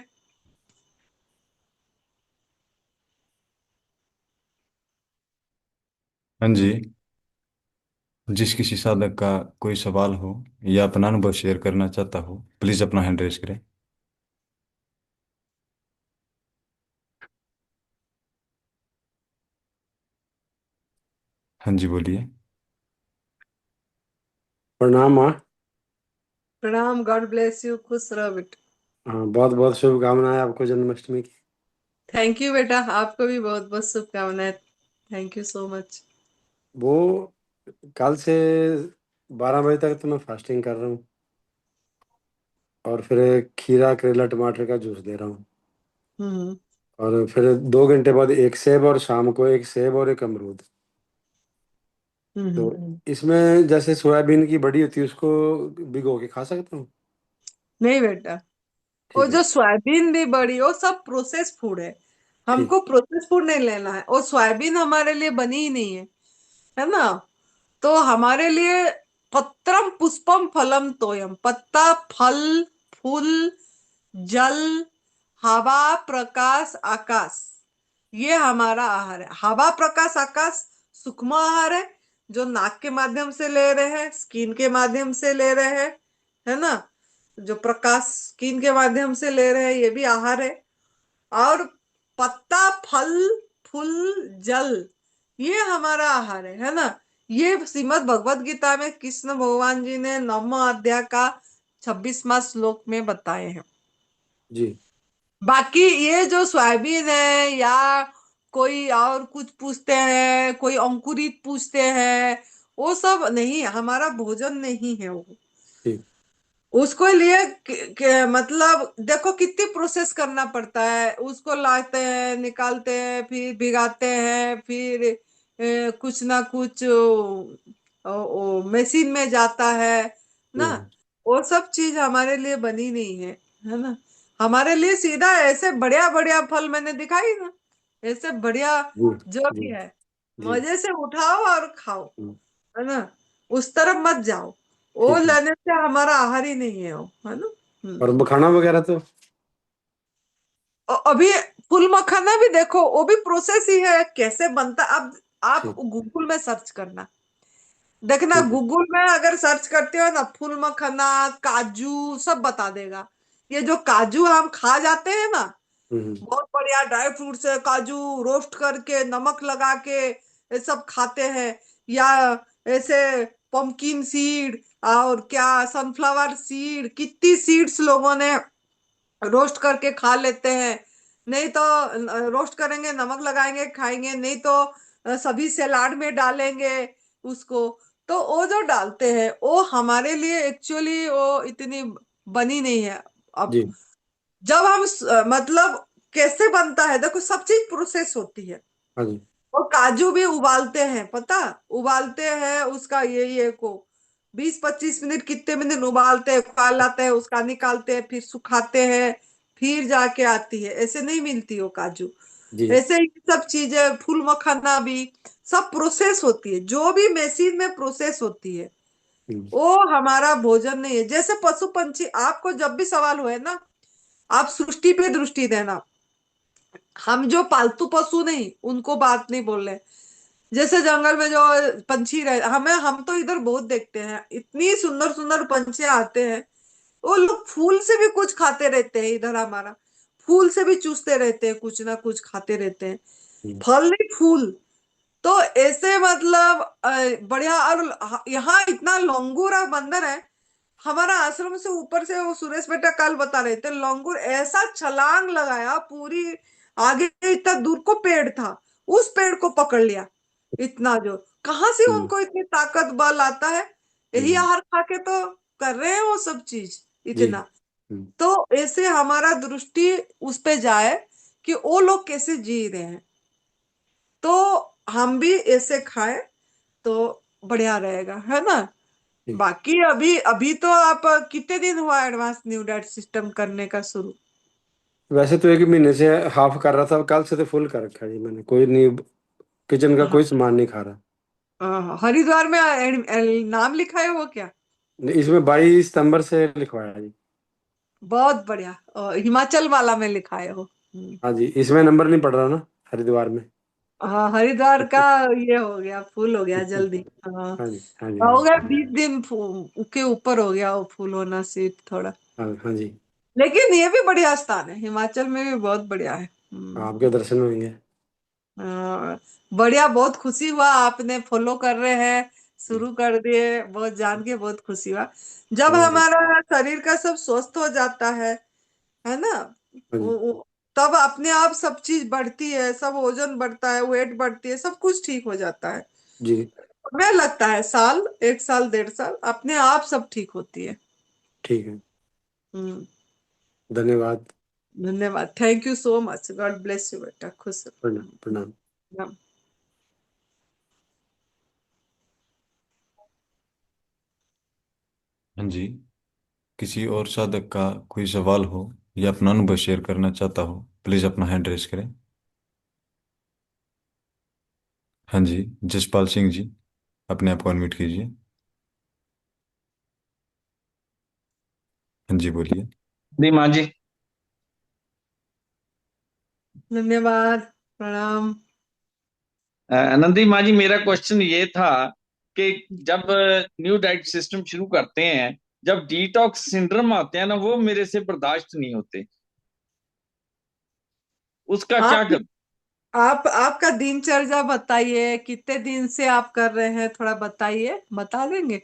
हाँ जी, जिस किसी साधक का कोई सवाल हो या अपना अनुभव शेयर करना चाहता हो, प्लीज़ अपना हैंड रेज करें। हाँ जी, बोलिए। प्रणाम माँ। प्रणाम। God bless you. खुश रहो बेटा। हाँ, बहुत बहुत शुभकामनाएं आपको जन्माष्टमी की। थैंक यू बेटा, आपको भी बहुत बहुत शुभकामनाएं। Thank you so much. वो कल से 12 बजे तक तो मैं फास्टिंग कर रहा हूँ, और फिर खीरा करेला टमाटर का जूस दे रहा हूँ। हम्म। और फिर 2 घंटे बाद एक सेब, और शाम को एक सेब और एक अमरूद। तो इसमें जैसे सोयाबीन की बड़ी होती है, उसको भिगो के खा सकता हूँ? नहीं बेटा, वो ठीक जो है। सोयाबीन भी बड़ी, वो सब प्रोसेस फूड है। ठीक। हमको प्रोसेस फूड नहीं लेना है। वो सोयाबीन हमारे लिए बनी ही नहीं है ना। तो हमारे लिए पत्रम पुष्पम फलम तोयम, पत्ता फल फूल जल हवा प्रकाश आकाश, ये हमारा आहार है। हवा प्रकाश आकाश सूक्ष्म आहार है, जो नाक के माध्यम से ले रहे हैं, स्किन के माध्यम से ले रहे हैं, है ना। जो प्रकाश स्किन के माध्यम से ले रहे हैं, ये भी आहार है। और पत्ता फल फूल जल, ये हमारा आहार है ना। ये श्रीमद् भगवत गीता में कृष्ण भगवान जी ने 9वां अध्याय का 26वां श्लोक में बताए हैं। जी। बाकी ये जो सोयाबीन है या कोई और कुछ पूछते हैं, कोई अंकुरित पूछते हैं, वो सब नहीं, हमारा भोजन नहीं है वो। ठीक। उसको लिए मतलब देखो कितनी प्रोसेस करना पड़ता है। उसको लाते हैं, निकालते हैं, फिर भिगाते हैं, फिर कुछ ना कुछ मशीन में जाता है ना। हम्म। वो सब चीज हमारे लिए बनी नहीं है ना। हमारे लिए सीधा ऐसे बढ़िया बढ़िया फल मैंने दिखाई ना, ऐसे बढ़िया जी। जो जी। भी है, जी। मजे से उठाओ और खाओ, हम्म, है ना। उस तरफ मत जाओ, वो ठीक है। लेने से हमारा आहार ही नहीं है वो, है ना। और मखाना वगैरह तो? अभी फुल मखाना भी देखो, वो भी प्रोसेस ही है, कैसे बनता। अब आप ठीक। गूगल में सर्च करना, देखना। ठीक है। गूगल में अगर सर्च करते हो ना, फुल मखाना काजू सब बता देगा। ये जो काजू हम खा जाते हैं ना, हम्म। बहुत बढ़िया ड्राई फ्रूट्स है, काजू रोस्ट करके नमक लगा के ये सब खाते हैं। या ऐसे पंपकिन सीड और क्या सनफ्लावर सीड, कितनी सीड्स लोगों ने रोस्ट करके खा लेते हैं। नहीं तो रोस्ट करेंगे, नमक लगाएंगे, खाएंगे। नहीं तो सभी सलाद में डालेंगे उसको। तो वो जो डालते हैं वो हमारे लिए एक्चुअली वो इतनी बनी नहीं है। अब जी। जब हम मतलब कैसे बनता है, देखो सब चीज प्रोसेस होती है। हाँ जी। और काजू भी उबालते हैं, पता, उबालते हैं उसका ये को 20-25 मिनट, कितने मिनट उबालते हैं, उबाल लाते हैं, उसका निकालते हैं, फिर सुखाते हैं, फिर जाके आती है। ऐसे नहीं मिलती वो काजू। जी। ऐसे ही सब चीजें, फूल मखाना भी सब प्रोसेस होती है। जो भी मशीन में प्रोसेस होती है हम्म। वो हमारा भोजन नहीं है। जैसे पशु पंछी, आपको जब भी सवाल हुए ना, आप सृष्टि पे दृष्टि देना। हम जो पालतू पशु नहीं, उनको बात नहीं बोल रहे। जैसे जंगल में जो पंछी रहे, हम तो इधर बहुत देखते हैं, इतनी सुंदर सुंदर पंछी आते हैं। वो लोग फूल से भी कुछ खाते रहते हैं। इधर हमारा फूल से भी चूसते रहते हैं, कुछ ना कुछ खाते रहते हैं। हम्म, फल नहीं, फूल। तो ऐसे मतलब बढ़िया। और यहाँ इतना लंगूर और बंदर है। हमारा आश्रम से ऊपर से, वो सुरेश बेटा कल बता रहे थे, लंगूर ऐसा छलांग लगाया पूरी, आगे इतना दूर को पेड़ था, उस पेड़ को पकड़ लिया। इतना जो, कहाँ से हम्म, उनको इतनी ताकत बल आता है। यही हम्म, आहार खा के तो कर रहे हैं वो सब चीज जी। इतना। तो ऐसे हमारा दृष्टि उस पे जाए कि वो लोग कैसे जी रहे हैं, तो हम भी ऐसे खाएं तो बढ़िया रहेगा, है ना। ठीक। बाकी अभी अभी तो आप कितने दिन हुआ एडवांस न्यू डाइट सिस्टम करने का शुरू? वैसे तो 1 महीने से हाफ कर रहा था, कल से तो फुल कर रखा है जी मैंने। कोई नहीं, किचन का हाँ। कोई सामान नहीं खा रहा। हरिद्वार में नाम लिखा है वो क्या? इसमें 22 सितंबर से लिखवाया है जी। बहुत बढ़िया। हिमाचल वाला में लिखा है वो। हाँ जी, इसमें नंबर नहीं पड़ रहा ना, हरिद्वार में। हाँ, हरिद्वार का ये हो गया, फुल हो गया जल्दी। हाँ, हाँ जी। हाँ जी। हाँ हो जी। गया 20 दिन के ऊपर हो गया वो फुल होना सीट थोड़ा। हाँ हाँ जी। लेकिन ये भी बढ़िया स्थान है, हिमाचल में भी बहुत बढ़िया है। आपके दर्शन होंगे। हाँ, बढ़िया। बहुत खुशी हुआ आपने फॉलो कर रहे हैं, शुरू कर दिए, बहुत जान के बहुत खुशी हुआ। जब हाँ हमारा शरीर का सब स्वस्थ हो जाता है ना, हाँ जी। तब अपने आप सब चीज बढ़ती है, सब वजन बढ़ता है, वेट बढ़ती है, सब कुछ ठीक हो जाता है। जी हमें लगता है साल, 1 साल 1.5 साल अपने आप सब ठीक होती है। ठीक है। हम्म। धन्यवाद। धन्यवाद, thank you so much, God bless you बेटा, खुश प्रणाम प्रणाम। रहो। हाँ जी, किसी और साधक का कोई सवाल हो या अपना अनुभव शेयर करना चाहता हो, प्लीज अपना हैंड रेज करें। हाँ जी, जसपाल सिंह जी, अपने आप को अनम्यूट कीजिए। हाँ जी, बोलिए। दी माँ जी। धन्यवाद, प्रणाम। आनंदी माँ जी, मेरा क्वेश्चन ये था कि जब न्यू डाइट सिस्टम शुरू करते हैं, जब डिटॉक्स सिंड्रोम आते हैं ना, वो मेरे से बर्दाश्त नहीं होते, उसका क्या आप कर। आपका दिनचर्या बताइए, कितने दिन से आप कर रहे हैं, थोड़ा बताइए, बता देंगे।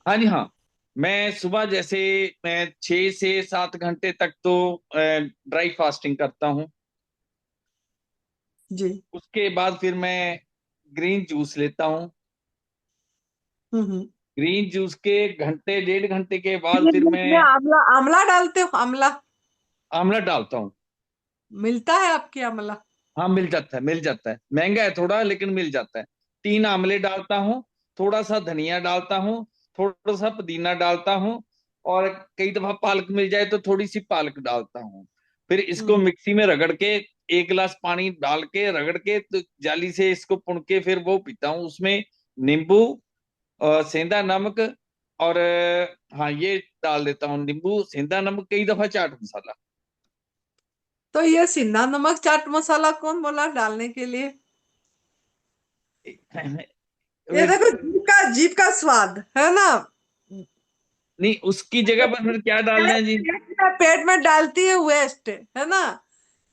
हाँ जी हाँ। मैं सुबह जैसे मैं 6 से 7 घंटे तक तो ड्राई फास्टिंग करता हूँ। जी। उसके बाद फिर मैं ग्रीन जूस लेता हूँ। हम्म। ग्रीन जूस के घंटे 1.5 घंटे के बाद फिर ये मैं आंवला आंवला डालते हो, आंवला आंवला डालता हूँ। मिलता है आपके आंवला? हाँ मिल जाता है, मिल जाता है, महंगा है थोड़ा लेकिन मिल जाता है। 3 आंवले डालता हूँ, थोड़ा सा धनिया डालता हूँ, थोड़ा सा पुदीना डालता हूँ, और कई दफा पालक मिल जाए तो थोड़ी सी पालक डालता हूँ। फिर इसको हम्म। मिक्सी में रगड़ के 1 गिलास पानी डाल के रगड़ के तो जाली से इसको पुन के फिर वो पीता हूँ। उसमें नींबू, सेंधा नमक, और हाँ ये डाल देता हूँ, नींबू सेंधा नमक, कई दफा चाट मसाला। तो ये सिंधा नमक चाट मसाला कौन बोला डालने के लिए? ये देखो, जीभ का स्वाद है ना। नहीं, उसकी जगह पर फिर क्या डालना है जी। पेट में डालती है वेस्ट, है ना।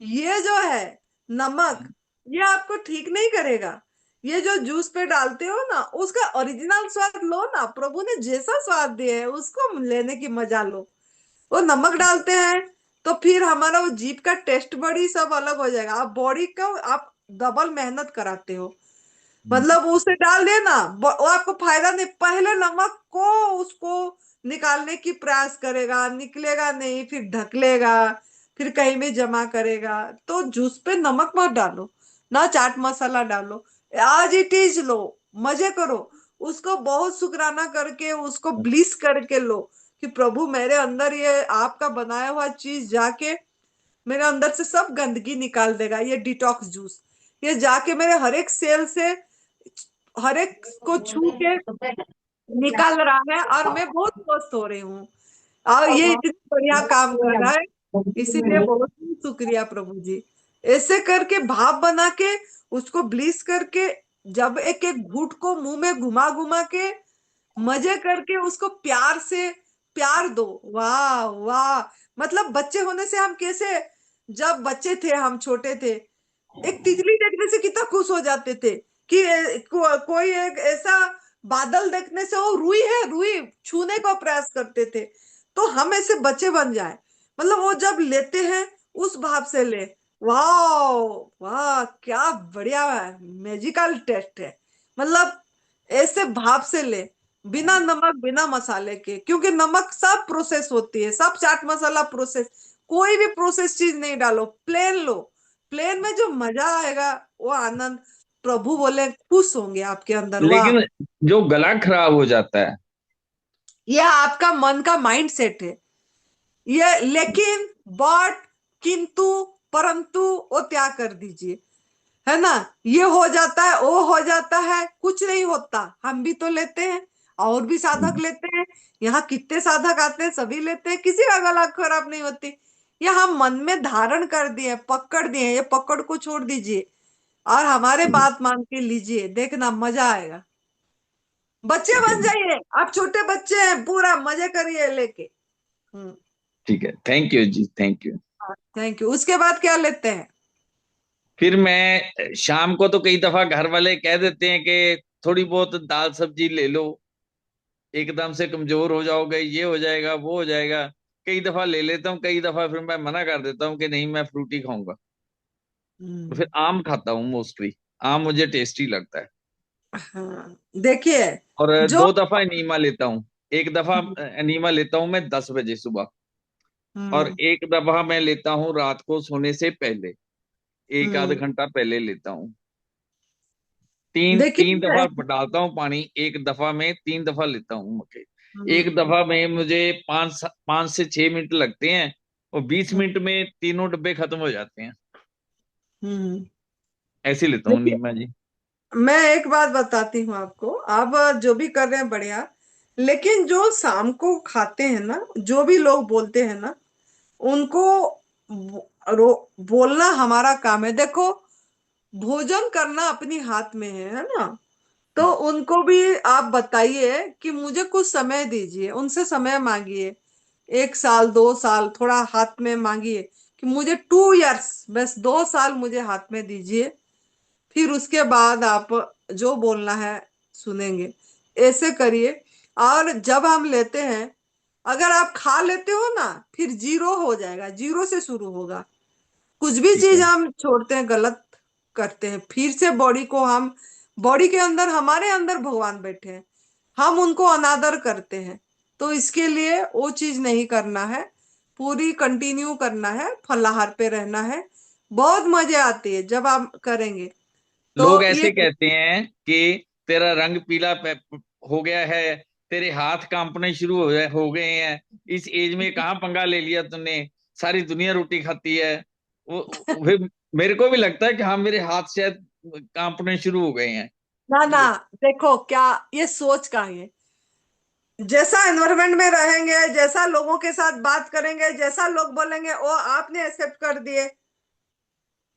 ये जो है नमक, ये आपको ठीक नहीं करेगा। ये जो जूस पे डालते हो ना, उसका ओरिजिनल स्वाद लो ना, प्रभु ने जैसा स्वाद दिया है उसको लेने की मजा लो। वो नमक डालते हैं तो फिर हमारा वो जीभ का टेस्ट बड़ी सब अलग हो जाएगा। आप बॉडी को आप डबल मेहनत कराते हो। मतलब उसे डाल देना, वो आपको फायदा नहीं। पहले नमक को उसको निकालने की प्रयास करेगा, निकलेगा नहीं, फिर ढकलेगा, फिर कहीं में जमा करेगा। तो जूस पे नमक मत डालो, ना चाट मसाला डालो, आज इट इज लो, मजे करो। उसको बहुत शुक्राना करके उसको ब्लिस करके लो कि प्रभु मेरे अंदर ये आपका बनाया हुआ चीज जाके मेरे अंदर से सब गंदगी निकाल देगा। ये डिटॉक्स जूस ये जाके मेरे हर एक सेल से हर एक को छू के निकाल रहा है, और मैं बहुत स्वस्थ हो रही हूँ। और ये इतनी बढ़िया काम कर रहा है, इसीलिए बहुत ही शुक्रिया प्रभु जी। ऐसे करके भाप बना के उसको ब्लीच करके, जब एक एक घूंट को मुंह में घुमा घुमा के मजे करके उसको प्यार से प्यार दो। वाह वाह। मतलब बच्चे होने से हम कैसे, जब बच्चे थे हम छोटे थे, एक तितली देखने से कितना खुश हो जाते थे कि कोई एक ऐसा बादल देखने से वो रुई है, रुई छूने का प्रयास करते थे। तो हम ऐसे बच्चे बन जाए, मतलब वो जब लेते हैं उस भाव से ले। वाह वाह, क्या बढ़िया है, मैजिकल टेस्ट है। मतलब ऐसे भाव से ले, बिना नमक बिना मसाले के, क्योंकि नमक सब प्रोसेस होती है, सब चाट मसाला प्रोसेस। कोई भी प्रोसेस चीज नहीं डालो, प्लेन लो। प्लेन में जो मजा आएगा, वो आनंद, प्रभु बोले खुश होंगे आपके अंदर। वाह। लेकिन जो गला खराब हो जाता है। यह आपका मन का माइंड सेट है ये, लेकिन बट किंतु परंतु वो त्याग कर दीजिए, है ना। ये हो जाता है, वो हो जाता है, कुछ नहीं होता। हम भी तो लेते हैं, और भी साधक लेते हैं। यहाँ कितने साधक आते हैं, सभी लेते हैं, किसी का गला खराब नहीं होती। ये हम मन में धारण कर दिए, पकड़ दिए, ये पकड़ को छोड़ दीजिए और हमारे बात मान के लीजिए, देखना मजा आएगा। बच्चे ठीक है, बन जाइए, आप छोटे बच्चे हैं, पूरा मजे करिए लेके। हम्म। ठीक है, thank you ji, thank you. Thank you. उसके बाद क्या लेते हैं? फिर मैं शाम को तो कई दफा घर वाले कह देते हैं कि थोड़ी बहुत दाल सब्जी ले लो, एकदम से कमजोर हो जाओगे, ये हो जाएगा वो हो जाएगा। कई दफा ले लेता हूँ, कई दफा फिर मैं मना कर देता हूँ कि नहीं मैं फ्रूट ही खाऊंगा। तो फिर आम खाता हूँ मोस्टली, आम मुझे टेस्टी लगता है। हाँ, देखिए और जो 2 दफा एनीमा लेता हूँ। एक दफा एनीमा लेता हूँ मैं 10 बजे सुबह, और हम्म, एक दफा मैं लेता हूँ रात को सोने से पहले, एक आध हम्म, घंटा पहले लेता हूँ। तीन तीन देखिए दफा डालता हूँ पानी, एक दफा में 3 दफा लेता हूँ मक्के। हम्म, एक दफा में मुझे 5 से 6 मिनट लगते हैं, और 20 मिनट में तीनों डब्बे खत्म हो जाते हैं। हम्म, ऐसे लेता हूँ देखिए नीमा जी। मैं एक बात बताती हूँ आपको, आप जो भी कर रहे हैं बढ़िया, लेकिन जो शाम को खाते हैं ना, जो भी लोग बोलते हैं ना, उनको बोलना हमारा काम है। देखो, भोजन करना अपनी हाथ में है ना? तो उनको भी आप बताइए कि मुझे कुछ समय दीजिए, उनसे समय मांगिए, 1 साल 2 साल थोड़ा हाथ में मांगिए कि मुझे 2 इयर्स, बस 2 साल मुझे हाथ में दीजिए, फिर उसके बाद आप जो बोलना है सुनेंगे। ऐसे करिए। और जब हम लेते हैं, अगर आप खा लेते हो ना, फिर जीरो हो जाएगा, जीरो से शुरू होगा। कुछ भी ठीक चीज है। हम छोड़ते हैं, गलत करते हैं, फिर से बॉडी को हम, बॉडी के अंदर, हमारे अंदर भगवान बैठे हैं, हम उनको अनादर करते हैं। तो इसके लिए वो चीज नहीं करना है, पूरी कंटिन्यू करना है, फलाहार पे रहना है। बहुत मजे आती है जब आप करेंगे। लोग तो ये ऐसे कहते हैं कि तेरा रंग पीला हो गया है, तेरे हाथ कांपने शुरू हो गए हैं, इस एज में कहाँ पंगा ले लिया तूने, सारी दुनिया रोटी खाती है। वो मेरे को भी लगता है कि हाँ मेरे हाथ शायद कांपने शुरू हो गए हैं। ना ना, देखो क्या, ये सोच का है। जैसा एनवायरनमेंट में रहेंगे, जैसा लोगों के साथ बात करेंगे, जैसा लोग बोलेंगे वो आपने एक्सेप्ट कर दिए,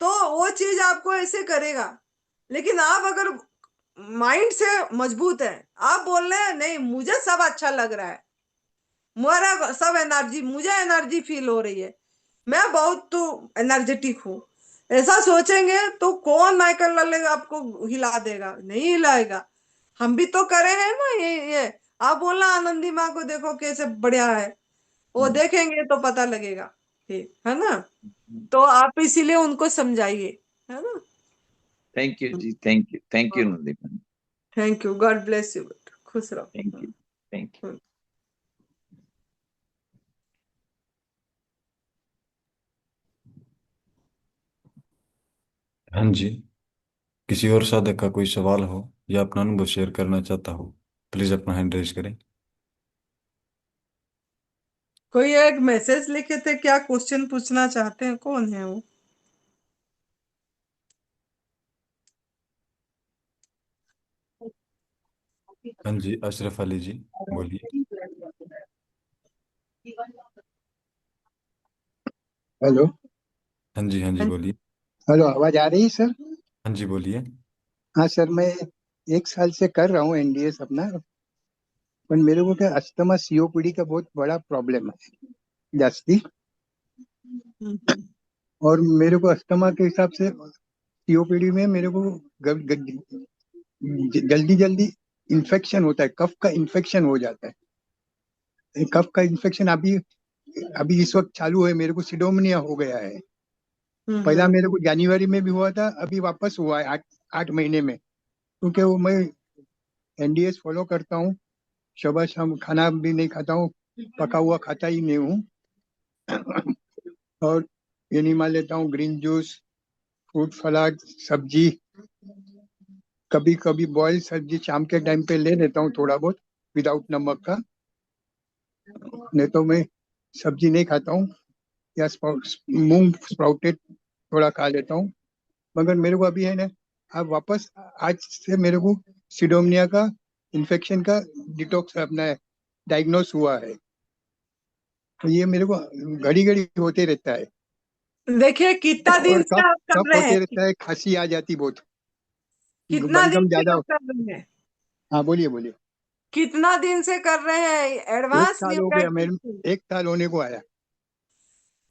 तो वो चीज आपको ऐसे करेगा। लेकिन आप अगर माइंड से मजबूत है, आप बोल रहे हैं नहीं मुझे सब अच्छा लग रहा है, मेरा सब एनर्जी, मुझे एनर्जी फील हो रही है, मैं बहुत तो एनर्जेटिक हूँ, ऐसा सोचेंगे तो कौन माइकल लल्ले आपको हिला देगा? नहीं हिलाएगा। हम भी तो करे हैं ना ये। आप बोलना आनंदी माँ को देखो कैसे बढ़िया है, वो देखेंगे तो पता लगेगा फिर, है ना? तो आप इसीलिए उनको समझाइए, है ना? Thank you ji, thank you Nandipan. Thank you, god bless you, खुश थैंक रहो। You, thank you. हाँ जी, किसी और साधक का कोई सवाल हो या अपना अनुभव शेयर करना चाहता हो, प्लीज अपना हैंड रेज करें। कोई एक मैसेज लिखे थे, क्या क्वेश्चन पूछना चाहते हैं? कौन है वो? हाँ जी, अशरफ अली जी, बोलिए। हेलो। हाँ जी, हाँ जी, बोलिए। हेलो, आवाज आ रही है सर? हाँ जी, बोलिए। हाँ सर, मैं 1 साल से कर रहा हूँ एनडीएस अपना। पर मेरे को क्या अस्थमा सीओपीडी का बहुत बड़ा प्रॉब्लम है जास्ती। हम्म, और मेरे को अस्थमा के हिसाब से सीओपीडी में मेरे को जल्दी जल्दी इन्फेक्शन होता है, कफ का इन्फेक्शन हो जाता है। कफ का इन्फेक्शन अभी अभी इस वक्त चालू है, मेरे को सिडोमनिया हो गया है। पहला हम्म, मेरे को जनवरी में भी हुआ था, अभी वापस हुआ है 8 महीने में। क्योंकि वो मैं एनडीएस फॉलो करता हूँ, सुबह शाम खाना भी नहीं खाता हूँ, पका हुआ खाता ही नहीं हूँ। और एनिमा लेता हूँ, ग्रीन जूस, फ्रूट सलाद, सब्जी, कभी कभी बॉयल सब्जी शाम के टाइम पे ले लेता हूँ थोड़ा बहुत, विदाउट नमक का। नहीं तो मैं सब्जी नहीं खाता हूँ, या मूंग स्प्राउटेड थोड़ा खा लेता हूँ। मगर मेरे को अभी है ना, अब वापस आज से मेरे को सिडोमनिया का इन्फेक्शन का डिटॉक्स अपना डायग्नोस हुआ है। तो ये मेरे को घड़ी घड़ी होते रहता है। देखिए कितना दिन और से कफ आप कर कफ रहे होते हैं? रहता है, खांसी आ जाती बहुत, कितना दिन बलगम से ज्यादा। आप कर रहे हैं? हाँ, बोलिए बोलिए। कितना दिन से कर रहे हैं? एक एडवांस साल न्यू हो गया मेरे, डाइट। 1 साल होने को आया।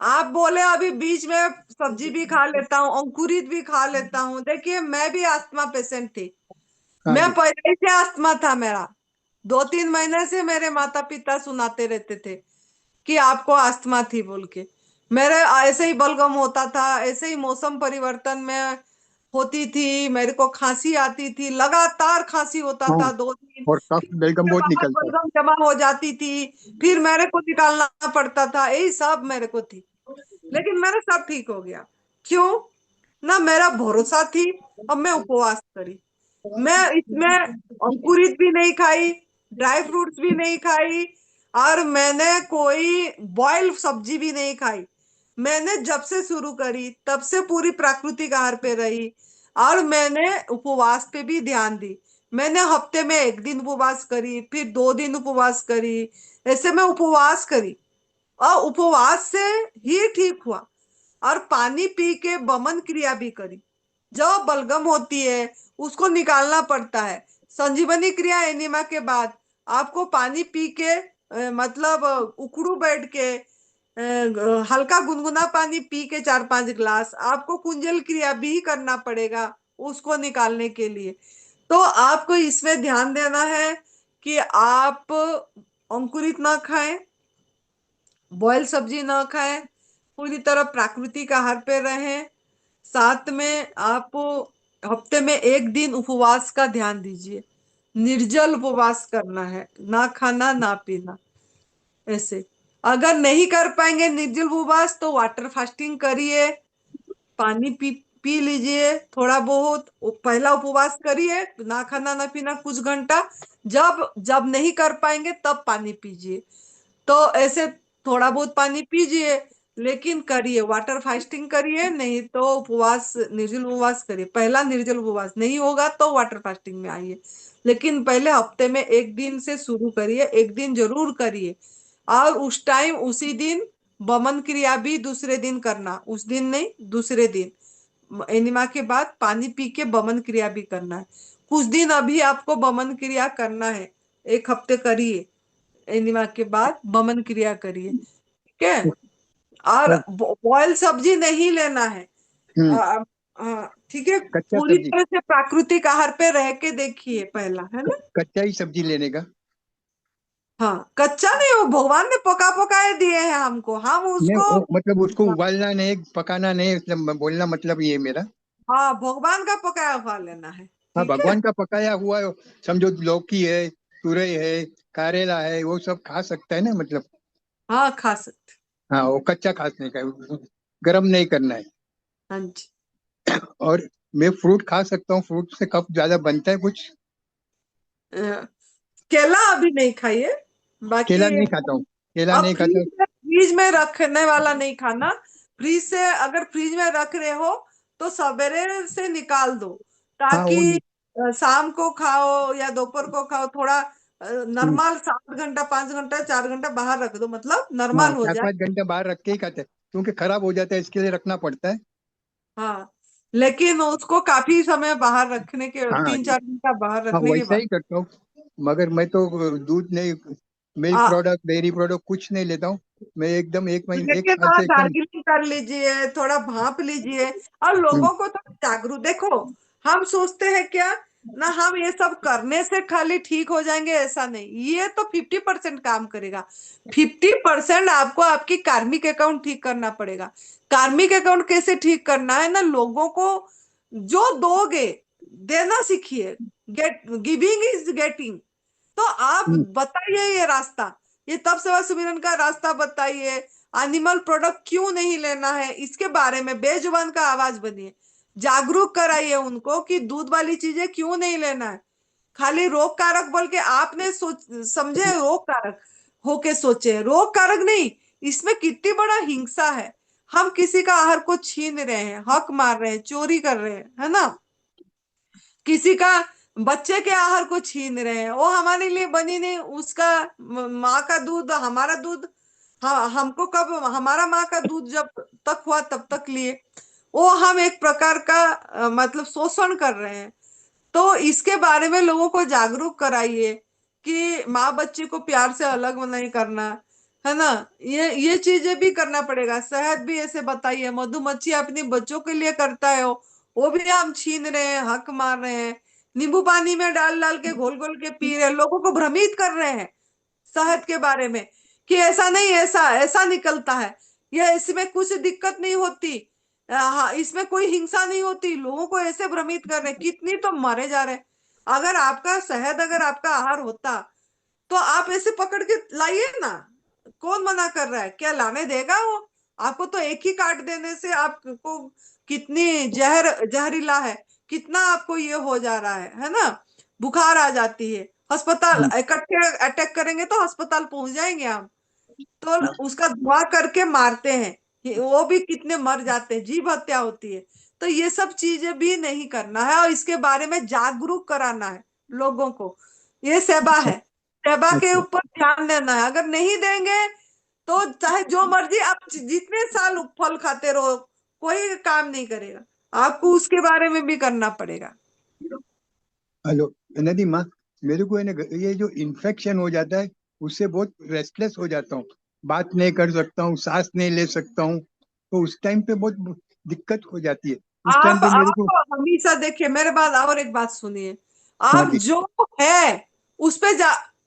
आप बोले अभी बीच में सब्जी भी खा लेता हूँ, अंकुरित भी खा लेता हूँ। देखिए मैं भी अस्थमा पेशेंट थी, हाँ मैं जी। पहले ही से अस्थमा था मेरा, 2-3 महीने से मेरे माता पिता सुनाते रहते थे कि आपको अस्थमा थी बोल के। मेरे ऐसे ही बलगम होता था, ऐसे ही मौसम परिवर्तन में होती थी, मेरे को खांसी आती थी, लगातार खांसी होता हाँ, था 2 दिन, और कफ फिर बेलगम उसके बहुत बाहर निकलता है। बलगम जमा हो जाती थी, फिर मेरे को निकालना पड़ता था, यही सब मेरे को थी। लेकिन मेरा सब ठीक हो गया। क्यों? ना मेरा भरोसा थी, अब मैं उपवास करी। मैं इसमें अंकुरित भी नहीं खाई, ड्राई फ्रूट्स भी नहीं खाई, और मैंने कोई बॉइल्ड सब्जी भी नहीं खाई। मैंने जब से शुरू करी तब से पूरी प्राकृतिक आहार पे रही, और मैंने उपवास पे भी ध्यान दी। मैंने हफ्ते में 1 दिन उपवास करी, फिर 2 दिन उपवास करी, ऐसे मैं उपवास करी, और उपवास से ही ठीक हुआ। और पानी पी के बमन क्रिया भी करी। जो बलगम होती है उसको निकालना पड़ता है। संजीवनी क्रिया एनिमा के बाद आपको पानी पी के मतलब उकड़ू बैठ के हल्का गुनगुना पानी पी के 4-5 गिलास आपको कुंजल क्रिया भी करना पड़ेगा उसको निकालने के लिए। तो आपको इसमें ध्यान देना है कि आप अंकुरित ना खाएं, बॉयल सब्जी ना खाएं, पूरी तरह प्राकृतिक आहार पे रहें। साथ में आप हफ्ते में 1 दिन उपवास का ध्यान दीजिए। निर्जल उपवास करना है, ना खाना ना पीना, ऐसे। अगर नहीं कर पाएंगे निर्जल उपवास तो वाटर फास्टिंग करिए, पानी पी पी लीजिए थोड़ा बहुत। पहला उपवास करिए, ना खाना ना पीना कुछ घंटा, जब जब नहीं कर पाएंगे तब पानी पीजिए। तो ऐसे थोड़ा बहुत पानी पीजिए, लेकिन करिए वाटर फास्टिंग करिए, नहीं तो उपवास निर्जल उपवास करिए। पहला निर्जल उपवास नहीं होगा तो वाटर फास्टिंग में आइए, लेकिन पहले हफ्ते में 1 दिन से शुरू करिए, 1 दिन जरूर करिए। और उस टाइम उसी दिन बमन क्रिया भी दूसरे दिन करना, उस दिन नहीं दूसरे दिन एनिमा के बाद पानी पी के बमन क्रिया भी करना है। कुछ दिन अभी आपको बमन क्रिया करना है, 1 हफ्ते करिए, एनिमा के बाद बमन क्रिया करिए, ठीक है। और और बॉयल सब्जी नहीं लेना है। हम्म, ठीक है, कच्चा पूरी सब्जी, तरह से प्राकृतिक आहार पे रह के देखिए पहला, है ना। कच्चा ही सब्जी लेने का। हाँ, कच्चा नहीं, वो भगवान ने पका पकाए दिए हैं हमको, हम नहीं, उसको। मतलब उसको उबालना नहीं, पकाना नहीं, मतलब बोलना मतलब ये मेरा। हाँ, भगवान का पकाया हुआ लेना है, हाँ, ठीक है। भगवान का पकाया हुआ, समझो लौकी है, तुरई है, करेला है, वो सब खा सकता है ना, मतलब। हाँ, खा सकते। हाँ, वो कच्चा खाने का, गरम नहीं करना है। हाँ जी। और मैं फ्रूट खा सकता हूँ, फ्रूट से कफ ज्यादा बनता है कुछ। अ, केला अभी नहीं खाइए, बाकी केला नहीं खाता हूँ, केला अब नहीं खाता। फ्रीज में रखने वाला नहीं खाना। फ्रीज से अगर फ्रीज में रख रहे हो तो सवेरे से निकाल दो, हाँ, वो ताकि शाम को खाओ या दोपहर को खाओ, थोड़ा हम्म, नॉर्मल 7 घंटा 5 घंटा 4 घंटा बाहर रख दो, मतलब हाँ, नॉर्मल हो चार जाए। पाँच घंटे बाहर रख के ही खाते हैं, क्योंकि खराब हो जाता है, इसके लिए रखना पड़ता है। हाँ, लेकिन उसको काफी समय बाहर रखने के, हाँ, 3-4 घंटा बाहर हाँ, रखने के वैसा बाद। ही करता हूँ। मगर मैं तो दूध नहीं, मिल्क आ, प्रोडक्ट, डेयरी प्रोडक्ट कुछ नहीं लेता हूँ। मैं एकदम एक महीने, एक लेकिन साल से एकदम। गार्गिलिंग कर लीजिए, थोड़ा भाप लीजिए, और हम्म, लोगों को थोड़ा जागरूक देखो। हम सोचते हैं क्या ना, हम ये सब करने से खाली ठीक हो जाएंगे, ऐसा नहीं। ये तो 50% काम करेगा, 50% आपको आपकी कार्मिक अकाउंट ठीक करना पड़ेगा। कार्मिक अकाउंट कैसे ठीक करना है ना, लोगों को जो दोगे देना सीखिए। Get giving is getting. तो आप हम्म, बताइए ये रास्ता, ये तप सेवा सुमिरन का रास्ता बताइए। एनिमल प्रोडक्ट क्यों नहीं लेना है, इसके बारे में बेजुबान का आवाज बनिए, जागरूक कराइए उनको कि दूध वाली चीजें क्यों नहीं लेना है। खाली रोग कारक बोल के आपने सोच समझे, रोग कारक होके सोचे, रोग कारक नहीं। इसमें कितनी बड़ा हिंसा है। हम किसी का आहार को छीन रहे हैं, हक मार रहे हैं, चोरी कर रहे हैं, है ना। किसी का बच्चे के आहार को छीन रहे हैं, वो हमारे लिए बनी नहीं, उसका माँ का दूध हमारा दूध। हाँ, हमको कब हमारा माँ का दूध जब तक हुआ तब तक लिए, वो हम एक प्रकार का मतलब शोषण कर रहे हैं। तो इसके बारे में लोगों को जागरूक कराइए कि माँ बच्चे को प्यार से अलग नहीं करना, है ना। ये चीजें भी करना पड़ेगा। शहद भी ऐसे बताइए, मधुमक्खी अपनी बच्चों के लिए करता है, वो भी हम छीन रहे हैं, हक मार रहे हैं। नींबू पानी में डाल डाल के घोल घोल के पी रहे हैं, लोगों को भ्रमित कर रहे हैं शहद के बारे में कि ऐसा नहीं, ऐसा ऐसा निकलता है, ये इसमें कुछ दिक्कत नहीं होती, हाँ इसमें कोई हिंसा नहीं होती, लोगों को ऐसे भ्रमित कर रहे हैं, कितनी तो मारे जा रहे हैं। अगर आपका शहद, अगर आपका आहार होता तो आप ऐसे पकड़ के लाइए ना, कौन मना कर रहा है, क्या लाने देगा वो आपको? तो एक ही काट देने से आपको कितनी जहरीला है, कितना आपको ये हो जा रहा है ना, बुखार आ जाती है, अस्पताल इकट्ठे अटैक करेंगे तो अस्पताल पहुंच जाएंगे हम। तो उसका धुआं करके मारते हैं, वो भी कितने मर जाते हैं, जीव हत्या होती है। तो ये सब चीजें भी नहीं करना है और इसके बारे में जागरूक कराना है लोगों को। ये सेवा है, सेवा के अच्छा ऊपर ध्यान देना है। अगर नहीं देंगे तो चाहे जो मर्जी आप जितने साल फल खाते रहो, कोई काम नहीं करेगा, आपको उसके बारे में भी करना पड़ेगा। हेलो नदी माँ, मेरे को है ना ये जो इन्फेक्शन हो जाता है उससे बहुत रेस्टलेस हो जाता हूँ, बात नहीं कर सकता हूँ, सांस नहीं ले सकता हूँ, तो उस टाइम पे बहुत दिक्कत हो जाती है। उस टाइम आप पे मेरे को। हमेशा देखिए मेरे बात, और एक बात सुनिए, हाँ आप जी। जो है उस पे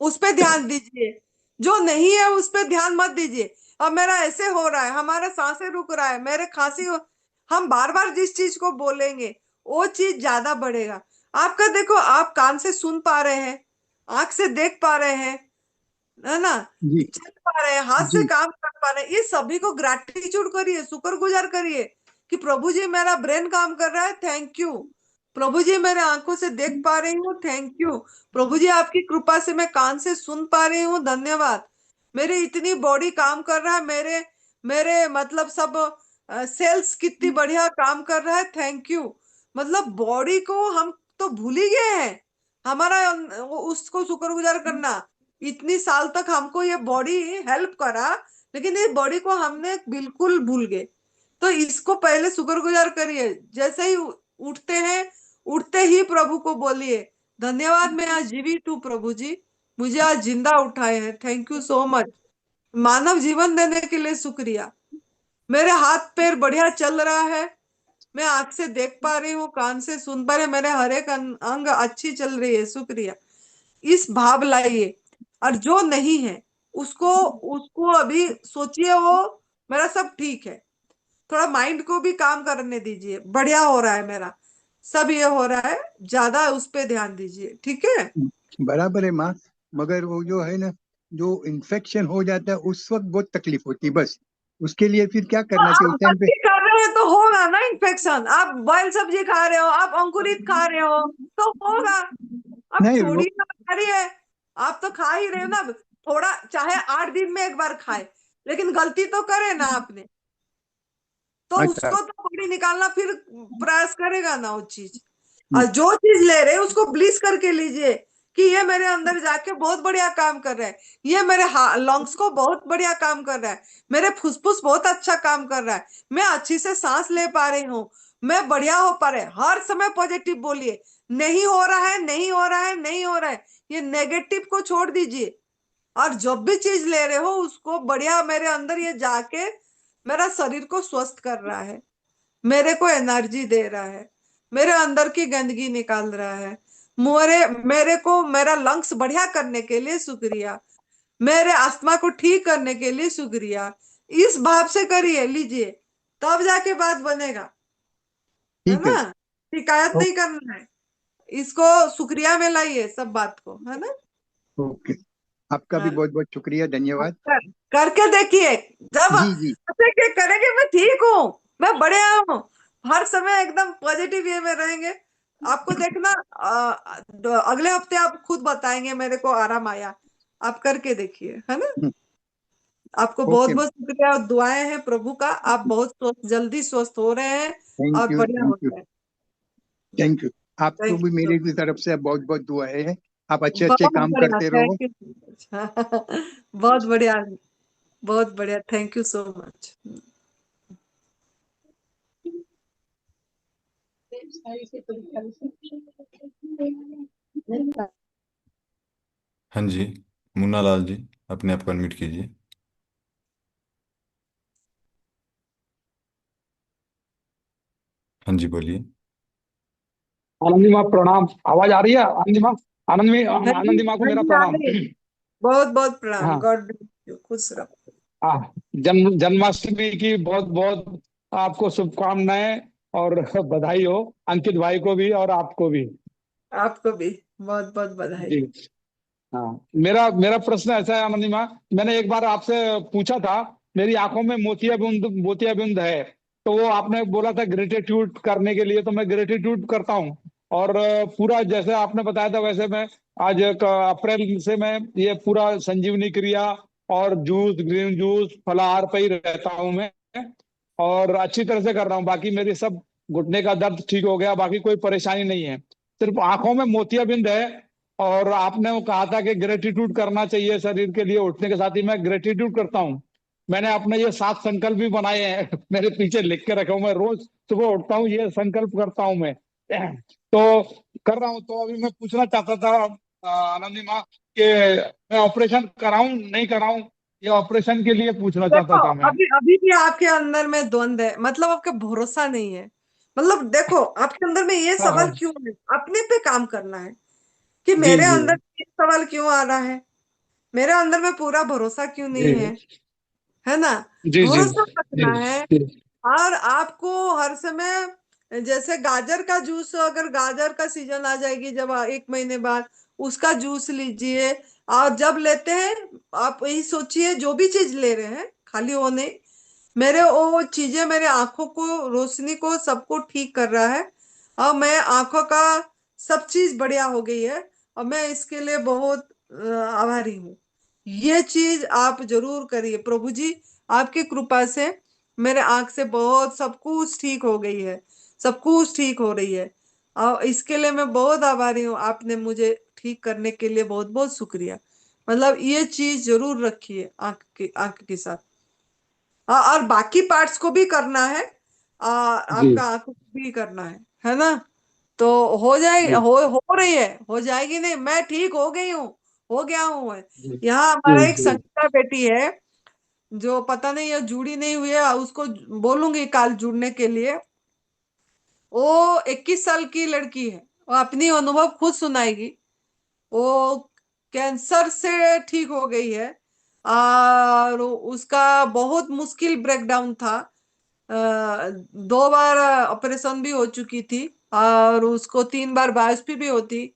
उस पे ध्यान दीजिए, जो नहीं है उस पे ध्यान मत दीजिए। अब मेरा ऐसे हो रहा है, हमारा सांसें रुक रहा है, मेरे खांसी हम बार बार जिस चीज को बोलेंगे वो चीज ज्यादा बढ़ेगा। आपका देखो, आप कान से सुन पा रहे हैं, आंख से देख पा रहे हैं, है ना, जी चल पा रहे हैं, हाथ से जी काम कर पा रहे हैं, ये सभी को ग्रैटिट्यूड करिए, शुक्रगुजार करिए कि प्रभु जी मेरा ब्रेन काम कर रहा है, थैंक यू। प्रभु जी मेरे आंखों से देख पा रही हूँ, थैंक यू। प्रभु जी आपकी कृपा से मैं कान से सुन पा रही हूँ, धन्यवाद। मेरी इतनी बॉडी काम कर रहा है, मेरे मेरे मतलब सब सेल्स कितनी बढ़िया काम कर रहा है, थैंक यू। मतलब बॉडी को हम तो भूल ही गए हैं, हमारा उसको शुक्रगुजार करना। इतनी साल तक हमको ये बॉडी हेल्प करा, लेकिन ये बॉडी को हमने बिल्कुल भूल गए। तो इसको पहले शुक्रगुजार करिए, जैसे ही उठते हैं, उठते ही प्रभु को बोलिए, धन्यवाद मैं आज जीवित हूँ प्रभु जी, मुझे आज जिंदा उठाए हैं, थैंक यू सो मच। मानव जीवन देने के लिए शुक्रिया। मेरे हाथ पैर बढ़िया चल रहा है, मैं आंख से देख पा रही हूँ, कान से सुन पा रही हूँ, मेरे हर एक अंग अच्छी चल रही है, शुक्रिया। इस भाव लाइए। और जो नहीं है उसको उसको अभी सोचिए, वो मेरा सब ठीक है, थोड़ा माइंड को भी काम करने दीजिए, बढ़िया हो रहा है मेरा, सब ये हो रहा है, ज्यादा उस पे ध्यान दीजिए, ठीक है। बराबर है माँ, मगर वो जो है ना, जो इन्फेक्शन हो जाता है उस वक्त बहुत तकलीफ होती है, बस उसके लिए फिर क्या तो करना चाहिए आप उस टाइम पे? सब्जी खा रहे हैं तो होगा ना इन्फेक्शन, आप बॉयल सब्जी खा रहे हो, आप अंकुरित खा रहे हो तो होगा। अब नहीं छोड़िए ना, खा है, आप तो खा ही रहे हो ना। थोड़ा चाहे 8 दिन में एक बार खाए, लेकिन गलती तो करे ना आपने, तो अच्छा। उसको तो पकड़ी निकालना फिर प्रयास करेगा ना वो चीज। और जो चीज ले रहे हैं उसको ब्लीच करके लीजिए कि ये मेरे अंदर जाके बहुत बढ़िया काम कर रहा है, ये मेरे लंग्स को बहुत बढ़िया काम कर रहा है, मेरे फुसफुस बहुत अच्छा काम कर रहा है, मैं अच्छी से सांस ले पा रही हूँ, मैं बढ़िया हो पा रहे। हर समय पॉजिटिव बोलिए, नहीं हो रहा है, नहीं हो रहा है, नहीं हो रहा है, ये नेगेटिव को छोड़ दीजिए। और जब भी चीज ले रहे हो उसको बढ़िया, मेरे अंदर ये जाके मेरा शरीर को स्वस्थ कर रहा है, मेरे को एनर्जी दे रहा है, मेरे अंदर की गंदगी निकाल रहा है, मेरे मेरे को मेरा लंग्स बढ़िया करने के लिए शुक्रिया, मेरे अस्थमा को ठीक करने के लिए शुक्रिया। इस भाव से करिए, लीजिए, तब जाके बात बनेगा, है ठीक है। ना। शिकायत ओ- नहीं करना है, इसको शुक्रिया में लाइए सब बात को, है ना। ओके, आपका भी हाँ, बहुत बहुत शुक्रिया, धन्यवाद। करके देखिए, जब जी जी। ऐसे करेंगे, मैं ठीक हूँ, मैं बढ़िया हूँ, हर समय एकदम पॉजिटिव वे में रहेंगे, आपको देखना अगले हफ्ते आप खुद बताएंगे मेरे को आराम आया। आप करके देखिए, है ना। आपको बहुत ओके, बहुत शुक्रिया और दुआएं हैं प्रभु का, आप बहुत जल्दी स्वस्थ हो रहे हैं थैंक और यू बढ़िया हो थैंक यू रहे हैं। Thank you. आपको थैंक भी यू, मेरी की तरफ से बहुत बहुत दुआएं हैं, आप अच्छे अच्छे बहुत काम बढ़िया, करते रहो। Thank you. बहुत बढ़िया, बहुत बढ़िया, थैंक यू सो मच। हाँ जी, मुन्ना लाल जी, अपने आप को अनम्यूट कीजिए। हाँ जी, बोलिए। आनंदी माँ प्रणाम। आवाज आ रही है आनंदी माँ? आनंदी हाँ जी, आनंदी माँ को हाँ मेरा जी, आ प्रणाम। रही है। बहुत बहुत प्रणाम। हाँ गॉड ब्लेस यू, खुश रहो। हाँ, जन्माष्टमी की बहुत बहुत आपको शुभकामनाएं और बधाई हो, अंकित भाई को भी और आपको भी। आपको भी बहुत बहुत बधाई। जी हाँ, मेरा मेरा प्रश्न ऐसा है आनंदी माँ, मैंने एक बार आपसे पूछा था, मेरी आंखों में मोतियाबिंद है, तो वो आपने बोला था ग्रेटिट्यूड करने के लिए, तो मैं ग्रेटिट्यूड करता हूँ। और पूरा जैसे आपने बताया था वैसे मैं आज अप्रैल से मैं ये पूरा संजीवनी क्रिया और जूस, ग्रीन जूस, फलाहार पे ही रहता हूँ मैं, और अच्छी तरह से कर रहा हूँ। बाकी मेरी सब घुटने का दर्द ठीक हो गया, बाकी कोई परेशानी नहीं है, सिर्फ आंखों में मोतियाबिंद है। और आपने वो कहा था कि ग्रेटिट्यूड करना चाहिए शरीर के लिए, उठने के साथ ही मैं ग्रेटिट्यूड करता हूँ। मैंने अपने ये 7 संकल्प भी बनाए हैं मेरे पीछे लिख के रखा हूँ, मैं रोज सुबह उठता हूँ ये संकल्प करता हूँ मैं। तो कर रहा हूँ। तो अभी मैं पूछना चाहता था आनंदी माँ कि मैं ऑपरेशन कराऊं नहीं कराऊं, ये ऑपरेशन के लिए पूछना चाहता देखो, था मैं। अभी अभी भी आपके अंदर में द्वंद है, मतलब आपका भरोसा नहीं है। मतलब देखो, आपके अंदर में ये हाँ हाँ। सवाल क्यों है, अपने पे काम करना है कि जी मेरे जी अंदर ये सवाल क्यों आ रहा है, मेरे अंदर में पूरा भरोसा क्यों नहीं जी है ना। जी जी भरोसा जी रखना है। जी और आपको हर समय, जैसे गाजर का जूस, अगर गाजर का सीजन आ जाएगी जब 1 महीने बाद, उसका जूस लीजिए। और जब लेते हैं, आप यही सोचिए जो भी चीज ले रहे हैं खाली वो नहीं, मेरे वो चीजें मेरे आंखों को, रोशनी को, सबको ठीक कर रहा है। और मैं आंखों का सब चीज बढ़िया हो गई है, और मैं इसके लिए बहुत आभारी हूँ। ये चीज आप जरूर करिए। प्रभु जी, आपकी कृपा से मेरे आंख से बहुत सब कुछ ठीक हो गई है, सब कुछ ठीक हो रही है। और इसके लिए मैं बहुत आभारी हूँ। आपने मुझे ठीक करने के लिए बहुत बहुत शुक्रिया। मतलब ये चीज जरूर रखिए आंख के साथ। और बाकी पार्ट्स को भी करना है, जी आपका आंखों को भी करना है ना। तो हो जाए, जी हो रही है, हो जाएगी नहीं, मैं ठीक हो गई हूँ, हो गया हूँ मैं। जी यहाँ जी हमारा एक जी संगीता बेटी है, जो पता नहीं ये जुड़ी नहीं हुई है, उसको बोलूंगी काल जुड़ने के लिए। वो 21 साल की लड़की है, वो अपनी अनुभव खुद सुनाएगी। वो कैंसर से ठीक हो गई है, और उसका बहुत मुश्किल ब्रेकडाउन था। 2 बार ऑपरेशन भी हो चुकी थी, और उसको 3 बार बायोप्सी भी होती।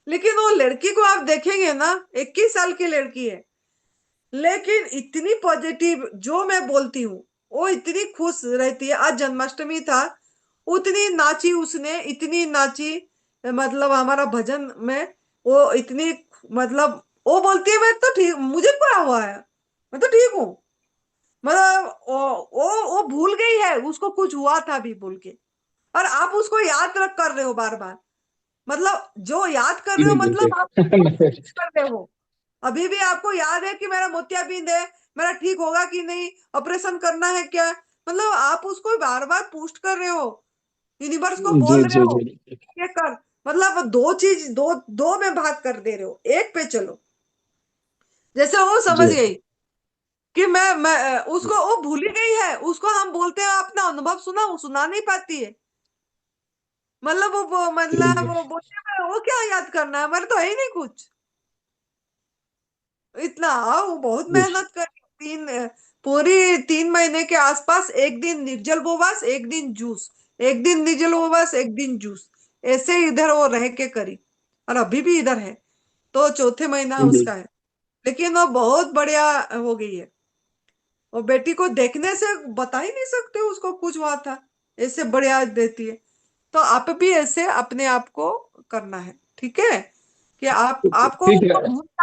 लेकिन वो लड़की को आप देखेंगे ना, 21 साल की लड़की है, लेकिन इतनी पॉजिटिव, जो मैं बोलती हूँ वो इतनी खुश रहती है। आज जन्माष्टमी था, उतनी नाची उसने, इतनी नाची, मतलब हमारा भजन में वो इतनी, मतलब वो बोलती है मैं तो ठीक, मुझे क्या हुआ है, मैं तो ठीक हूँ। मतलब वो भूल गई है उसको कुछ हुआ था भी बोल के, और आप उसको याद रख कर रहे हो बार बार। मतलब जो याद कर रहे हो, जी जी मतलब आप उसको जी कर रहे हो। अभी भी आपको याद है कि मेरा मोतियाबिंद है, मेरा ठीक होगा कि नहीं, ऑपरेशन करना है क्या। मतलब आप उसको बार बार पुश कर रहे हो, यूनिवर्स को जी बोल रहे जी हो जी ये कर। मतलब दो चीज, दो दो में भाग कर दे रहे हो, एक पे चलो। जैसे वो समझ जी गई कि मैं उसको, वो भूल ही गई है, उसको हम बोलते हैं अपना अनुभव सुना, वो सुना नहीं पाती है। मतलब मतलब वो बोलते हैं वो क्या याद करना है, हमारे तो है ही नहीं कुछ। इतना वो बहुत मेहनत कर, पूरी 3 महीने के आसपास, एक दिन निर्जल उपवास, एक दिन जूस, एक दिन निर्जल उपवास, एक दिन जूस, ऐसे इधर वो रह के करी। और अभी भी इधर है, तो चौथे महीना जी उसका है। लेकिन वो बहुत बढ़िया हो गई है। वो बेटी को देखने से बता ही नहीं सकते उसको कुछ हुआ था, ऐसे बढ़िया देती है। तो आप भी ऐसे अपने आप को करना है, ठीक है, कि आपको ठीक है।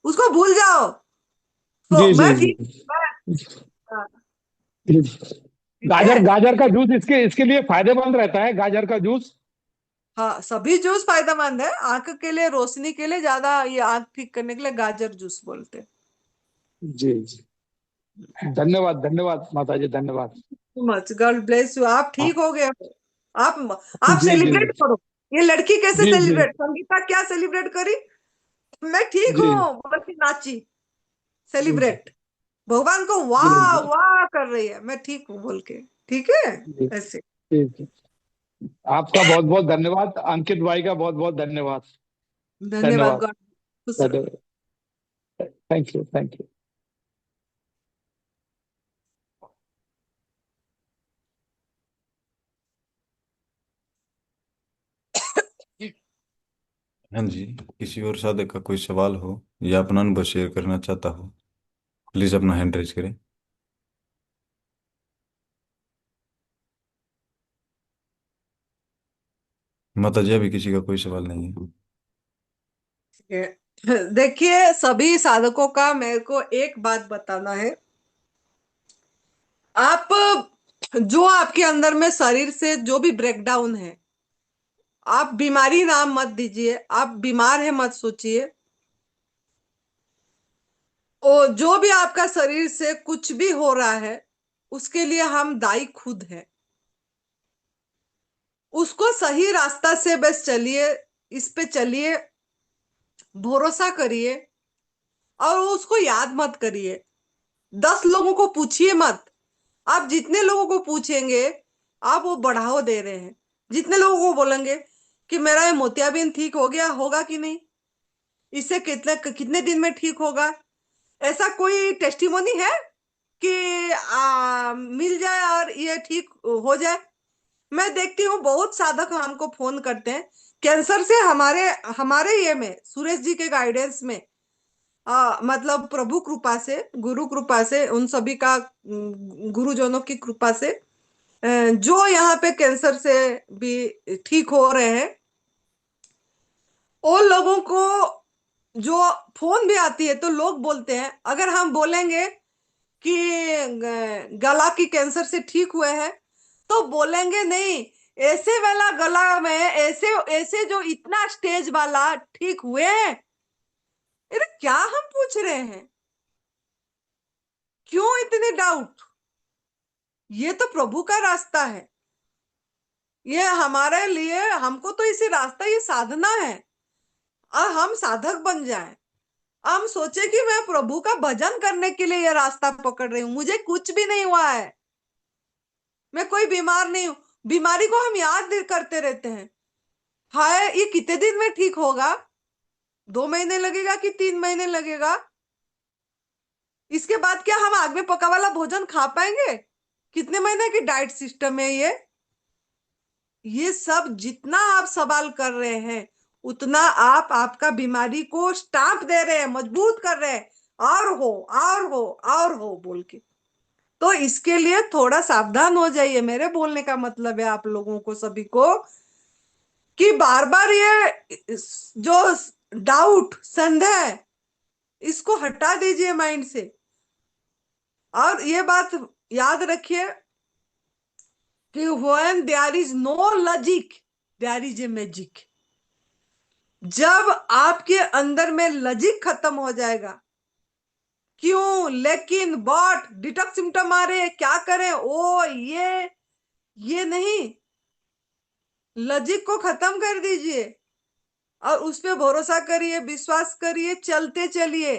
उसको भूल जाओ। तो जी जी मैं जी ठीक, हाँ, जी। ठीक है। गाजर गाजर का जूस इसके इसके लिए फायदेमंद रहता है, गाजर का जूस। हाँ, सभी जूस फायदेमंद है, आंख के लिए, रोशनी के लिए ज्यादा, ये आंख ठीक करने के लिए गाजर जूस बोलते हैं। जी जी, धन्यवाद धन्यवाद माता जी, धन्यवाद। मच, गॉड ब्लेस यू, आप हाँ, ठीक हो गए हो। आप जी जी सेलिब्रेट करो। ये लड़की कैसे जी जी सेलिब्रेट, संगीता क्या सेलिब्रेट करी, मैं ठीक जी हूँ बोल के नाची, जी सेलिब्रेट। भगवान को जी वाह जी वाह कर रही है, मैं ठीक हूँ बोल के। ठीक है, जी ऐसे। जी जी। आपका बहुत बहुत धन्यवाद, अंकित भाई का बहुत बहुत धन्यवाद। धन्यवाद। धन्यवाद। गॉड खुश रहो। Thank you, thank you. हाँ जी, किसी और साधक का कोई सवाल हो या अपना अनुभव शेयर करना चाहता हो, प्लीज अपना हैंड रेज करें। माता जी, अभी किसी का कोई सवाल नहीं है। देखिए, सभी साधकों का मेरे को एक बात बताना है। आप जो आपके अंदर में शरीर से जो भी ब्रेकडाउन है, आप बीमारी नाम मत दीजिए, आप बीमार है मत सोचिए। और जो भी आपका शरीर से कुछ भी हो रहा है, उसके लिए हम दायी खुद हैं। उसको सही रास्ता से बस चलिए, इस पे चलिए, भरोसा करिए और उसको याद मत करिए। 10 लोगों को पूछिए मत। आप जितने लोगों को पूछेंगे, आप वो बढ़ावा दे रहे हैं। जितने लोगों को बोलेंगे कि मेरा ये मोतियाबिंद ठीक हो गया, होगा कि नहीं, इससे कितने कितने दिन में ठीक होगा, ऐसा कोई टेस्टिमोनी है कि मिल जाए और ये ठीक हो जाए? मैं देखती हूँ बहुत साधक हमको फोन करते हैं कैंसर से। हमारे हमारे ये में सुरेश जी के गाइडेंस में, मतलब प्रभु कृपा से, गुरु कृपा से, उन सभी का गुरुजनों की कृपा से, जो यहाँ पे कैंसर से भी ठीक हो रहे हैं, उन लोगों को जो फोन भी आती है तो लोग बोलते हैं, अगर हम बोलेंगे कि गला की कैंसर से ठीक हुए हैं, तो बोलेंगे नहीं, ऐसे वाला गला में ऐसे ऐसे जो इतना स्टेज वाला ठीक हुए हैं। अरे क्या हम पूछ रहे हैं? क्यों इतने डाउट? ये तो प्रभु का रास्ता है। ये हमारे लिए, हमको तो इसी रास्ता, ये साधना है। और हम साधक बन जाएं। हम सोचे कि मैं प्रभु का भजन करने के लिए ये रास्ता पकड़ रही हूँ, मुझे कुछ भी नहीं हुआ है, मैं कोई बीमार नहीं हूं। बीमारी को हम याद करते रहते हैं, हाय ये कितने दिन में ठीक होगा, 2 महीने लगेगा कि 3 महीने लगेगा, इसके बाद क्या हम आग में पका वाला भोजन खा पाएंगे? कितने महीने की डाइट सिस्टम है ये सब जितना आप सवाल कर रहे हैं, उतना आप आपका बीमारी को स्टाम्प दे रहे हैं, मजबूत कर रहे हैं, और हो और हो और हो बोल के। तो इसके लिए थोड़ा सावधान हो जाइए। मेरे बोलने का मतलब है आप लोगों को सभी को कि बार बार ये जो डाउट, संदेह, इसको हटा दीजिए माइंड से। और ये बात याद रखिए कि when there is no logic, there is a magic। जब आपके अंदर में लॉजिक खत्म हो जाएगा, क्यों, लेकिन, बट, डिटॉक्स सिम्टम आ रहे हैं, क्या करें, ओ ये नहीं, लॉजिक को खत्म कर दीजिए और उस पे भरोसा करिए, विश्वास करिए, चलते चलिए।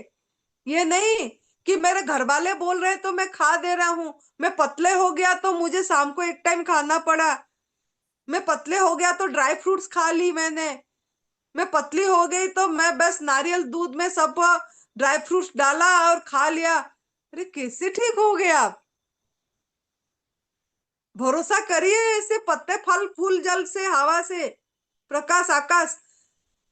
ये नहीं कि मेरे घर वाले बोल रहे तो मैं खा दे रहा हूं, मैं पतले हो गया तो मुझे शाम को एक टाइम खाना पड़ा, मैं पतले हो गया तो ड्राई फ्रूट्स खा ली मैंने, मैं पतली हो गई तो मैं बस नारियल दूध में सब ड्राई फ्रूट्स डाला और खा लिया। अरे कैसे ठीक हो गए आप? भरोसा करिए ऐसे पत्ते, फल, फूल, जल से, हवा से, प्रकाश, आकाश,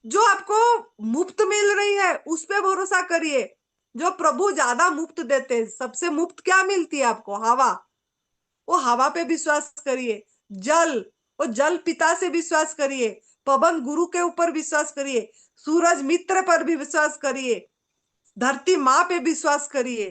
जो आपको मुफ्त मिल रही है उस पे भरोसा करिए। जो प्रभु ज्यादा मुफ्त देते हैं, सबसे मुफ्त क्या मिलती है आपको? हवा। वो हवा पे विश्वास करिए। जल, वो जल पिता से विश्वास करिए। पवन गुरु के ऊपर विश्वास करिए। सूरज मित्र पर भी विश्वास करिए। धरती माँ पे विश्वास करिए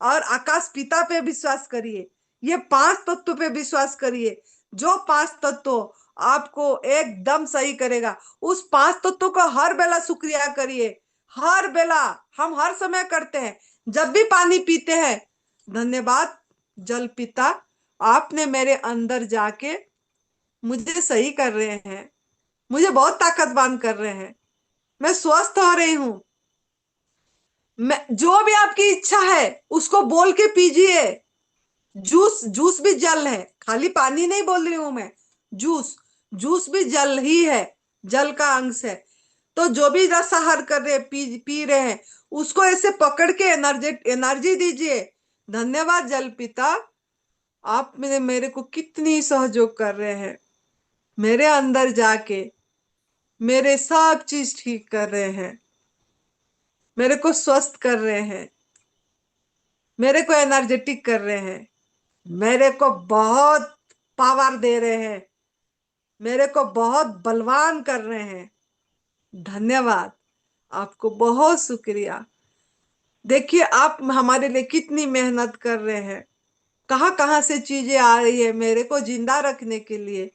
और आकाश पिता पे विश्वास करिए। ये 5 तत्व पे विश्वास करिए। जो 5 तत्व आपको एकदम सही करेगा, उस 5 तत्वों का हर बेला शुक्रिया करिए। हर बेला, हम हर समय करते हैं, जब भी पानी पीते हैं, धन्यवाद जल पिता, आपने मेरे अंदर जाके मुझे सही कर रहे हैं, मुझे बहुत ताकतवान कर रहे हैं, मैं स्वस्थ हो रही हूं। मैं, जो भी आपकी इच्छा है उसको बोल के पीजिए। जूस, जूस भी जल है, खाली पानी नहीं बोल रही हूं मैं। जूस, जूस भी जल ही है, जल का अंश है। तो जो भी रसाहार कर रहे पी रहे हैं, उसको ऐसे पकड़ के एनर्जी दीजिए। धन्यवाद जल पिता, आप मेरे को कितनी सहयोग कर रहे हैं। मेरे अंदर जाके मेरे सब चीज ठीक कर रहे हैं, मेरे को स्वस्थ कर रहे हैं, मेरे को एनर्जेटिक कर रहे हैं, मेरे को बहुत पावर दे रहे हैं, मेरे को बहुत बलवान कर रहे हैं। धन्यवाद, आपको बहुत शुक्रिया। देखिए आप हमारे लिए कितनी मेहनत कर रहे हैं, कहाँ कहाँ से चीजें आ रही है मेरे को जिंदा रखने के लिए।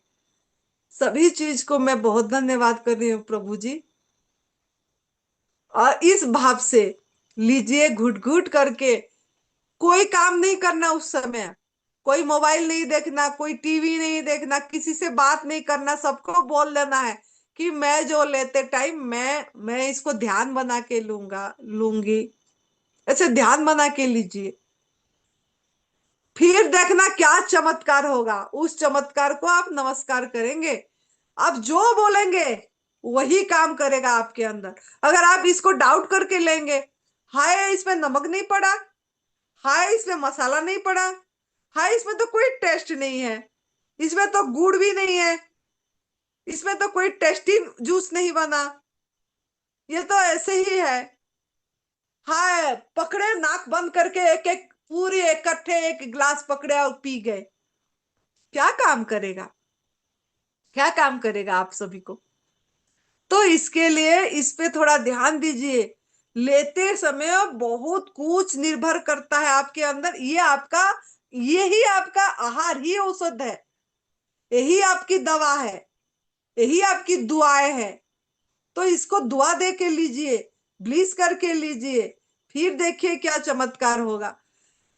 सभी चीज को मैं बहुत धन्यवाद कर रही हूँ प्रभु जी। और इस भाव से लीजिए, घुट घुट करके। कोई काम नहीं करना उस समय, कोई मोबाइल नहीं देखना, कोई टीवी नहीं देखना, किसी से बात नहीं करना। सबको बोल देना है कि मैं जो लेते टाइम मैं इसको ध्यान बना के लूंगी। ऐसे ध्यान बना के लीजिए, फिर देखना क्या चमत्कार होगा। उस चमत्कार को आप नमस्कार करेंगे। आप जो बोलेंगे वही काम करेगा आपके अंदर। अगर आप इसको डाउट करके लेंगे, हाय इसमें नमक नहीं पड़ा, हाय इसमें मसाला नहीं पड़ा, हाय इसमें तो कोई टेस्ट नहीं है, इसमें तो गुड़ भी नहीं है, इसमें तो कोई टेस्टी जूस नहीं बना, ये तो ऐसे ही है, हाय पकड़े नाक बंद करके एक एक पूरी इकट्ठे एक गिलास पकड़े और पी गए। क्या काम करेगा, क्या काम करेगा आप सभी को। तो इसके लिए इस पे थोड़ा ध्यान दीजिए। लेते समय बहुत कुछ निर्भर करता है आपके अंदर। यही आपका आहार ही औषध है, यही आपकी दवा है, यही आपकी दुआएं है। तो इसको दुआ दे के लीजिए, ब्लीस करके लीजिए, फिर देखिए क्या चमत्कार होगा।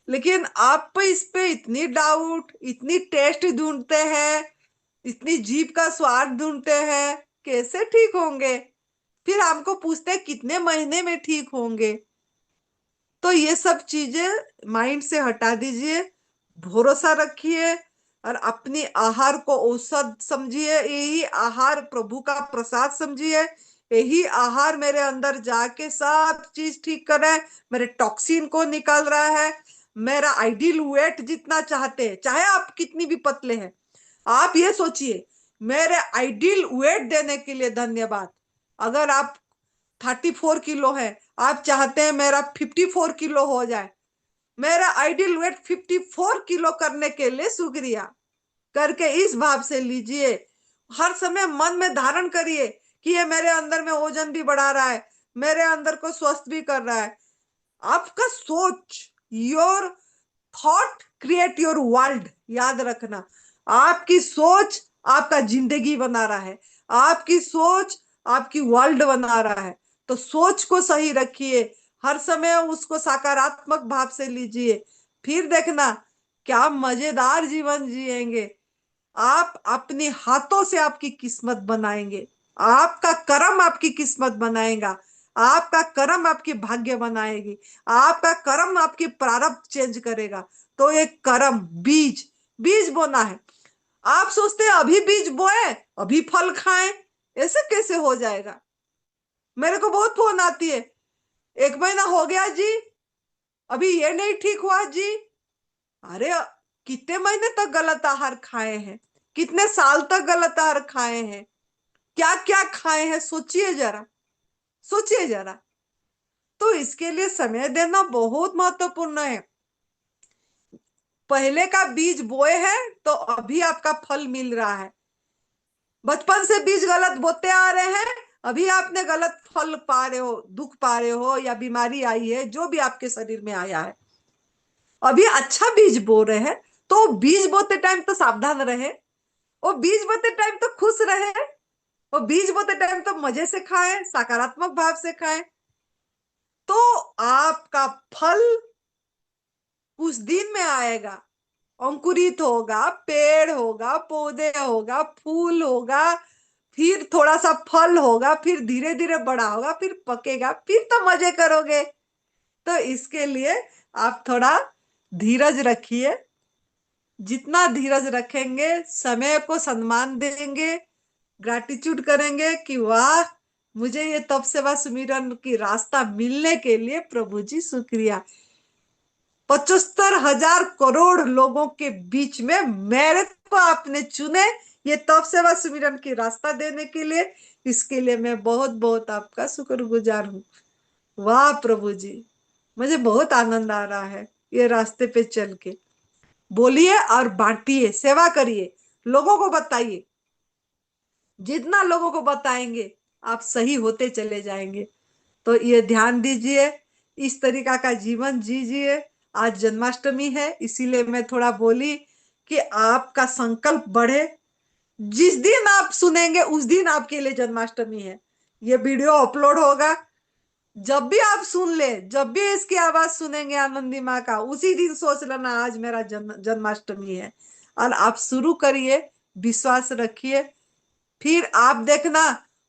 लेकिन आप इस पे इतनी डाउट, इतनी टेस्ट ढूंढते हैं, इतनी जीभ का स्वाद ढूंढते हैं, कैसे ठीक होंगे। फिर हमको पूछते हैं कितने महीने में ठीक होंगे। तो ये सब चीजें माइंड से हटा दीजिए, भरोसा रखिए और अपनी आहार को औषध समझिए। यही आहार प्रभु का प्रसाद समझिए। यही आहार मेरे अंदर जाके सब चीज ठीक कर रहा है, मेरे टॉक्सिन को निकाल रहा है। मेरा आइडियल वेट जितना चाहते हैं, चाहे आप कितनी भी पतले हैं, आप ये सोचिए मेरे आइडियल वेट देने के लिए धन्यवाद। अगर आप 34 किलो है, आप चाहते हैं मेरा 54 किलो हो जाए, मेरा आइडियल वेट 54 किलो करने के लिए शुक्रिया करके इस भाव से लीजिए। हर समय मन में धारण करिए कि ये मेरे अंदर में वजन भी बढ़ा रहा है, मेरे अंदर को स्वस्थ भी कर रहा है। आपका सोच, your thought create your world, याद रखना। आपकी सोच आपका जिंदगी बना रहा है, आपकी सोच आपकी वर्ल्ड बना रहा है। तो सोच को सही रखिए, हर समय उसको सकारात्मक भाव से लीजिए, फिर देखना क्या मजेदार जीवन जिएंगे। आप अपने हाथों से आपकी किस्मत बनाएंगे, आपका कर्म आपकी किस्मत बनाएगा, आपका कर्म आपके भाग्य बनाएगी, आपका कर्म आपकी प्रारब्ध चेंज करेगा। तो एक कर्म बीज, बीज बोना है। आप सोचते हैं अभी बीज बोए अभी फल खाएं, ऐसे कैसे हो जाएगा। मेरे को बहुत फोन आती है, 1 महीना हो गया जी, अभी ये नहीं ठीक हुआ जी। अरे कितने महीने तक गलत आहार खाए हैं, कितने साल तक गलत आहार खाए हैं, क्या क्या खाए हैं, सोचिए जरा, सोचिए जरा। तो इसके लिए समय देना बहुत महत्वपूर्ण है। पहले का बीज बोए हैं तो अभी आपका फल मिल रहा है। बचपन से बीज गलत बोते आ रहे हैं, अभी आपने गलत फल पा रहे हो, दुख पा रहे हो या बीमारी आई है, जो भी आपके शरीर में आया है। अभी अच्छा बीज बो रहे हैं तो बीज बोते टाइम तो सावधान रहे, वो बीज बोते टाइम तो खुश रहे, वो बीज बोते टाइम तो मजे से खाएं, सकारात्मक भाव से खाएं। तो आपका फल कुछ दिन में आएगा, अंकुरित होगा, पेड़ होगा, पौधे होगा, फूल होगा, फिर थोड़ा सा फल होगा, फिर धीरे धीरे बड़ा होगा, फिर पकेगा, फिर तो मजे करोगे। तो इसके लिए आप थोड़ा धीरज रखिए, जितना धीरज रखेंगे, समय को सम्मान देंगे, ग्रैटिट्यूड करेंगे कि वाह, मुझे ये तप सेवा सुमिरन की रास्ता मिलने के लिए प्रभु जी शुक्रिया। 75,000 करोड़ लोगों के बीच में मेरे को आपने चुने ये तप सेवा सुमिरन की रास्ता देने के लिए। इसके लिए मैं बहुत बहुत आपका शुक्रगुजार हूँ। वाह प्रभु जी, मुझे बहुत आनंद आ रहा है ये रास्ते पे चल के। बोलिए और बांटिए, सेवा करिए, लोगों को बताइए। जितना लोगों को बताएंगे आप सही होते चले जाएंगे। तो ये ध्यान दीजिए, इस तरीका का जीवन जीजिए। आज जन्माष्टमी है, इसीलिए मैं थोड़ा बोली कि आपका संकल्प बढ़े। जिस दिन आप सुनेंगे उस दिन आपके लिए जन्माष्टमी है। ये वीडियो अपलोड होगा, जब भी आप सुन ले, जब भी इसकी आवाज सुनेंगे आनंदी माँ का, उसी दिन सोच लेना आज मेरा जन्माष्टमी है। और आप शुरू करिए, विश्वास रखिए, फिर आप देखना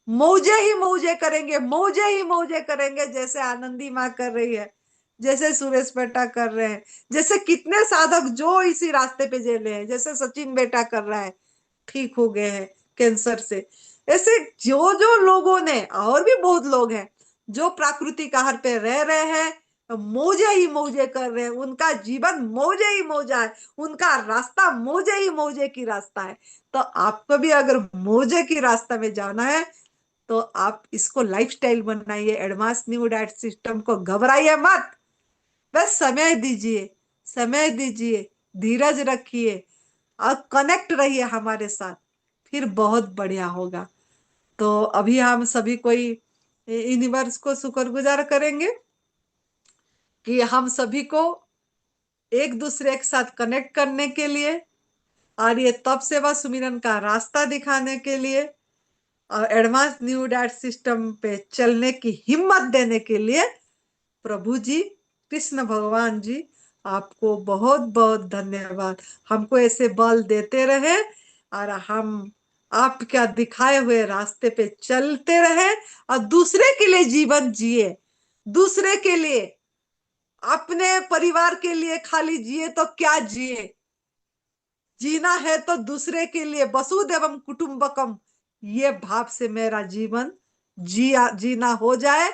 मौजे ही मौजे करेंगे, मौजे ही मौजे करेंगे, जैसे आनंदी माँ कर रही है, जैसे सुरेश बेटा कर रहे हैं, जैसे कितने साधक जो इसी रास्ते पे जेले हैं, जैसे सचिन बेटा कर रहा है, ठीक हो गए हैं कैंसर से। ऐसे जो जो लोगों ने, और भी बहुत लोग हैं जो प्राकृतिक आहार पे रह रहे हैं, मौजे ही मौजे कर रहे हैं, उनका जीवन मौजे ही मौजा है, उनका रास्ता मौजे ही मौजे की रास्ता है। तो आपको भी अगर मौजे की रास्ता में जाना है तो आप इसको लाइफस्टाइल बनाइए, एडवांस न्यू डाइट सिस्टम को घबराइए मत, बस समय दीजिए, समय दीजिए, धीरज रखिए और कनेक्ट रहिए हमारे साथ, फिर बहुत बढ़िया होगा। तो अभी हम सभी कोई यूनिवर्स को शुक्रगुजार करेंगे कि हम सभी को एक दूसरे के साथ कनेक्ट करने के लिए और ये तप सेवा सुमिरन का रास्ता दिखाने के लिए और एडवांस न्यू डाइट सिस्टम पे चलने की हिम्मत देने के लिए प्रभु जी, कृष्ण भगवान जी, आपको बहुत बहुत धन्यवाद। हमको ऐसे बल देते रहे और हम आपका दिखाए हुए रास्ते पे चलते रहे और दूसरे के लिए जीवन जिए, दूसरे के लिए, अपने परिवार के लिए खाली जिए तो क्या जिए, जीना है तो दूसरे के लिए, वसुदेवम कुटुंबकम, ये भाव से मेरा जीवन जीना हो जाए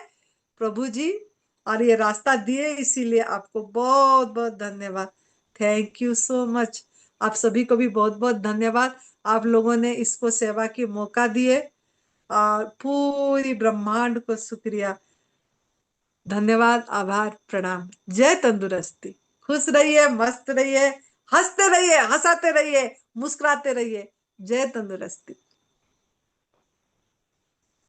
प्रभु जी। और ये रास्ता दिए, इसीलिए आपको बहुत बहुत धन्यवाद। Thank you so much. आप सभी को भी बहुत बहुत धन्यवाद, आप लोगों ने इसको सेवा की मौका दिए और पूरी ब्रह्मांड को शुक्रिया, धन्यवाद, आभार, प्रणाम। जय तंदुरुस्ती। खुश रहिए, मस्त रहिए, हंसते रहिए, हंसाते रहिए, मुस्कुराते रहिए। जय तंदुरुस्ती।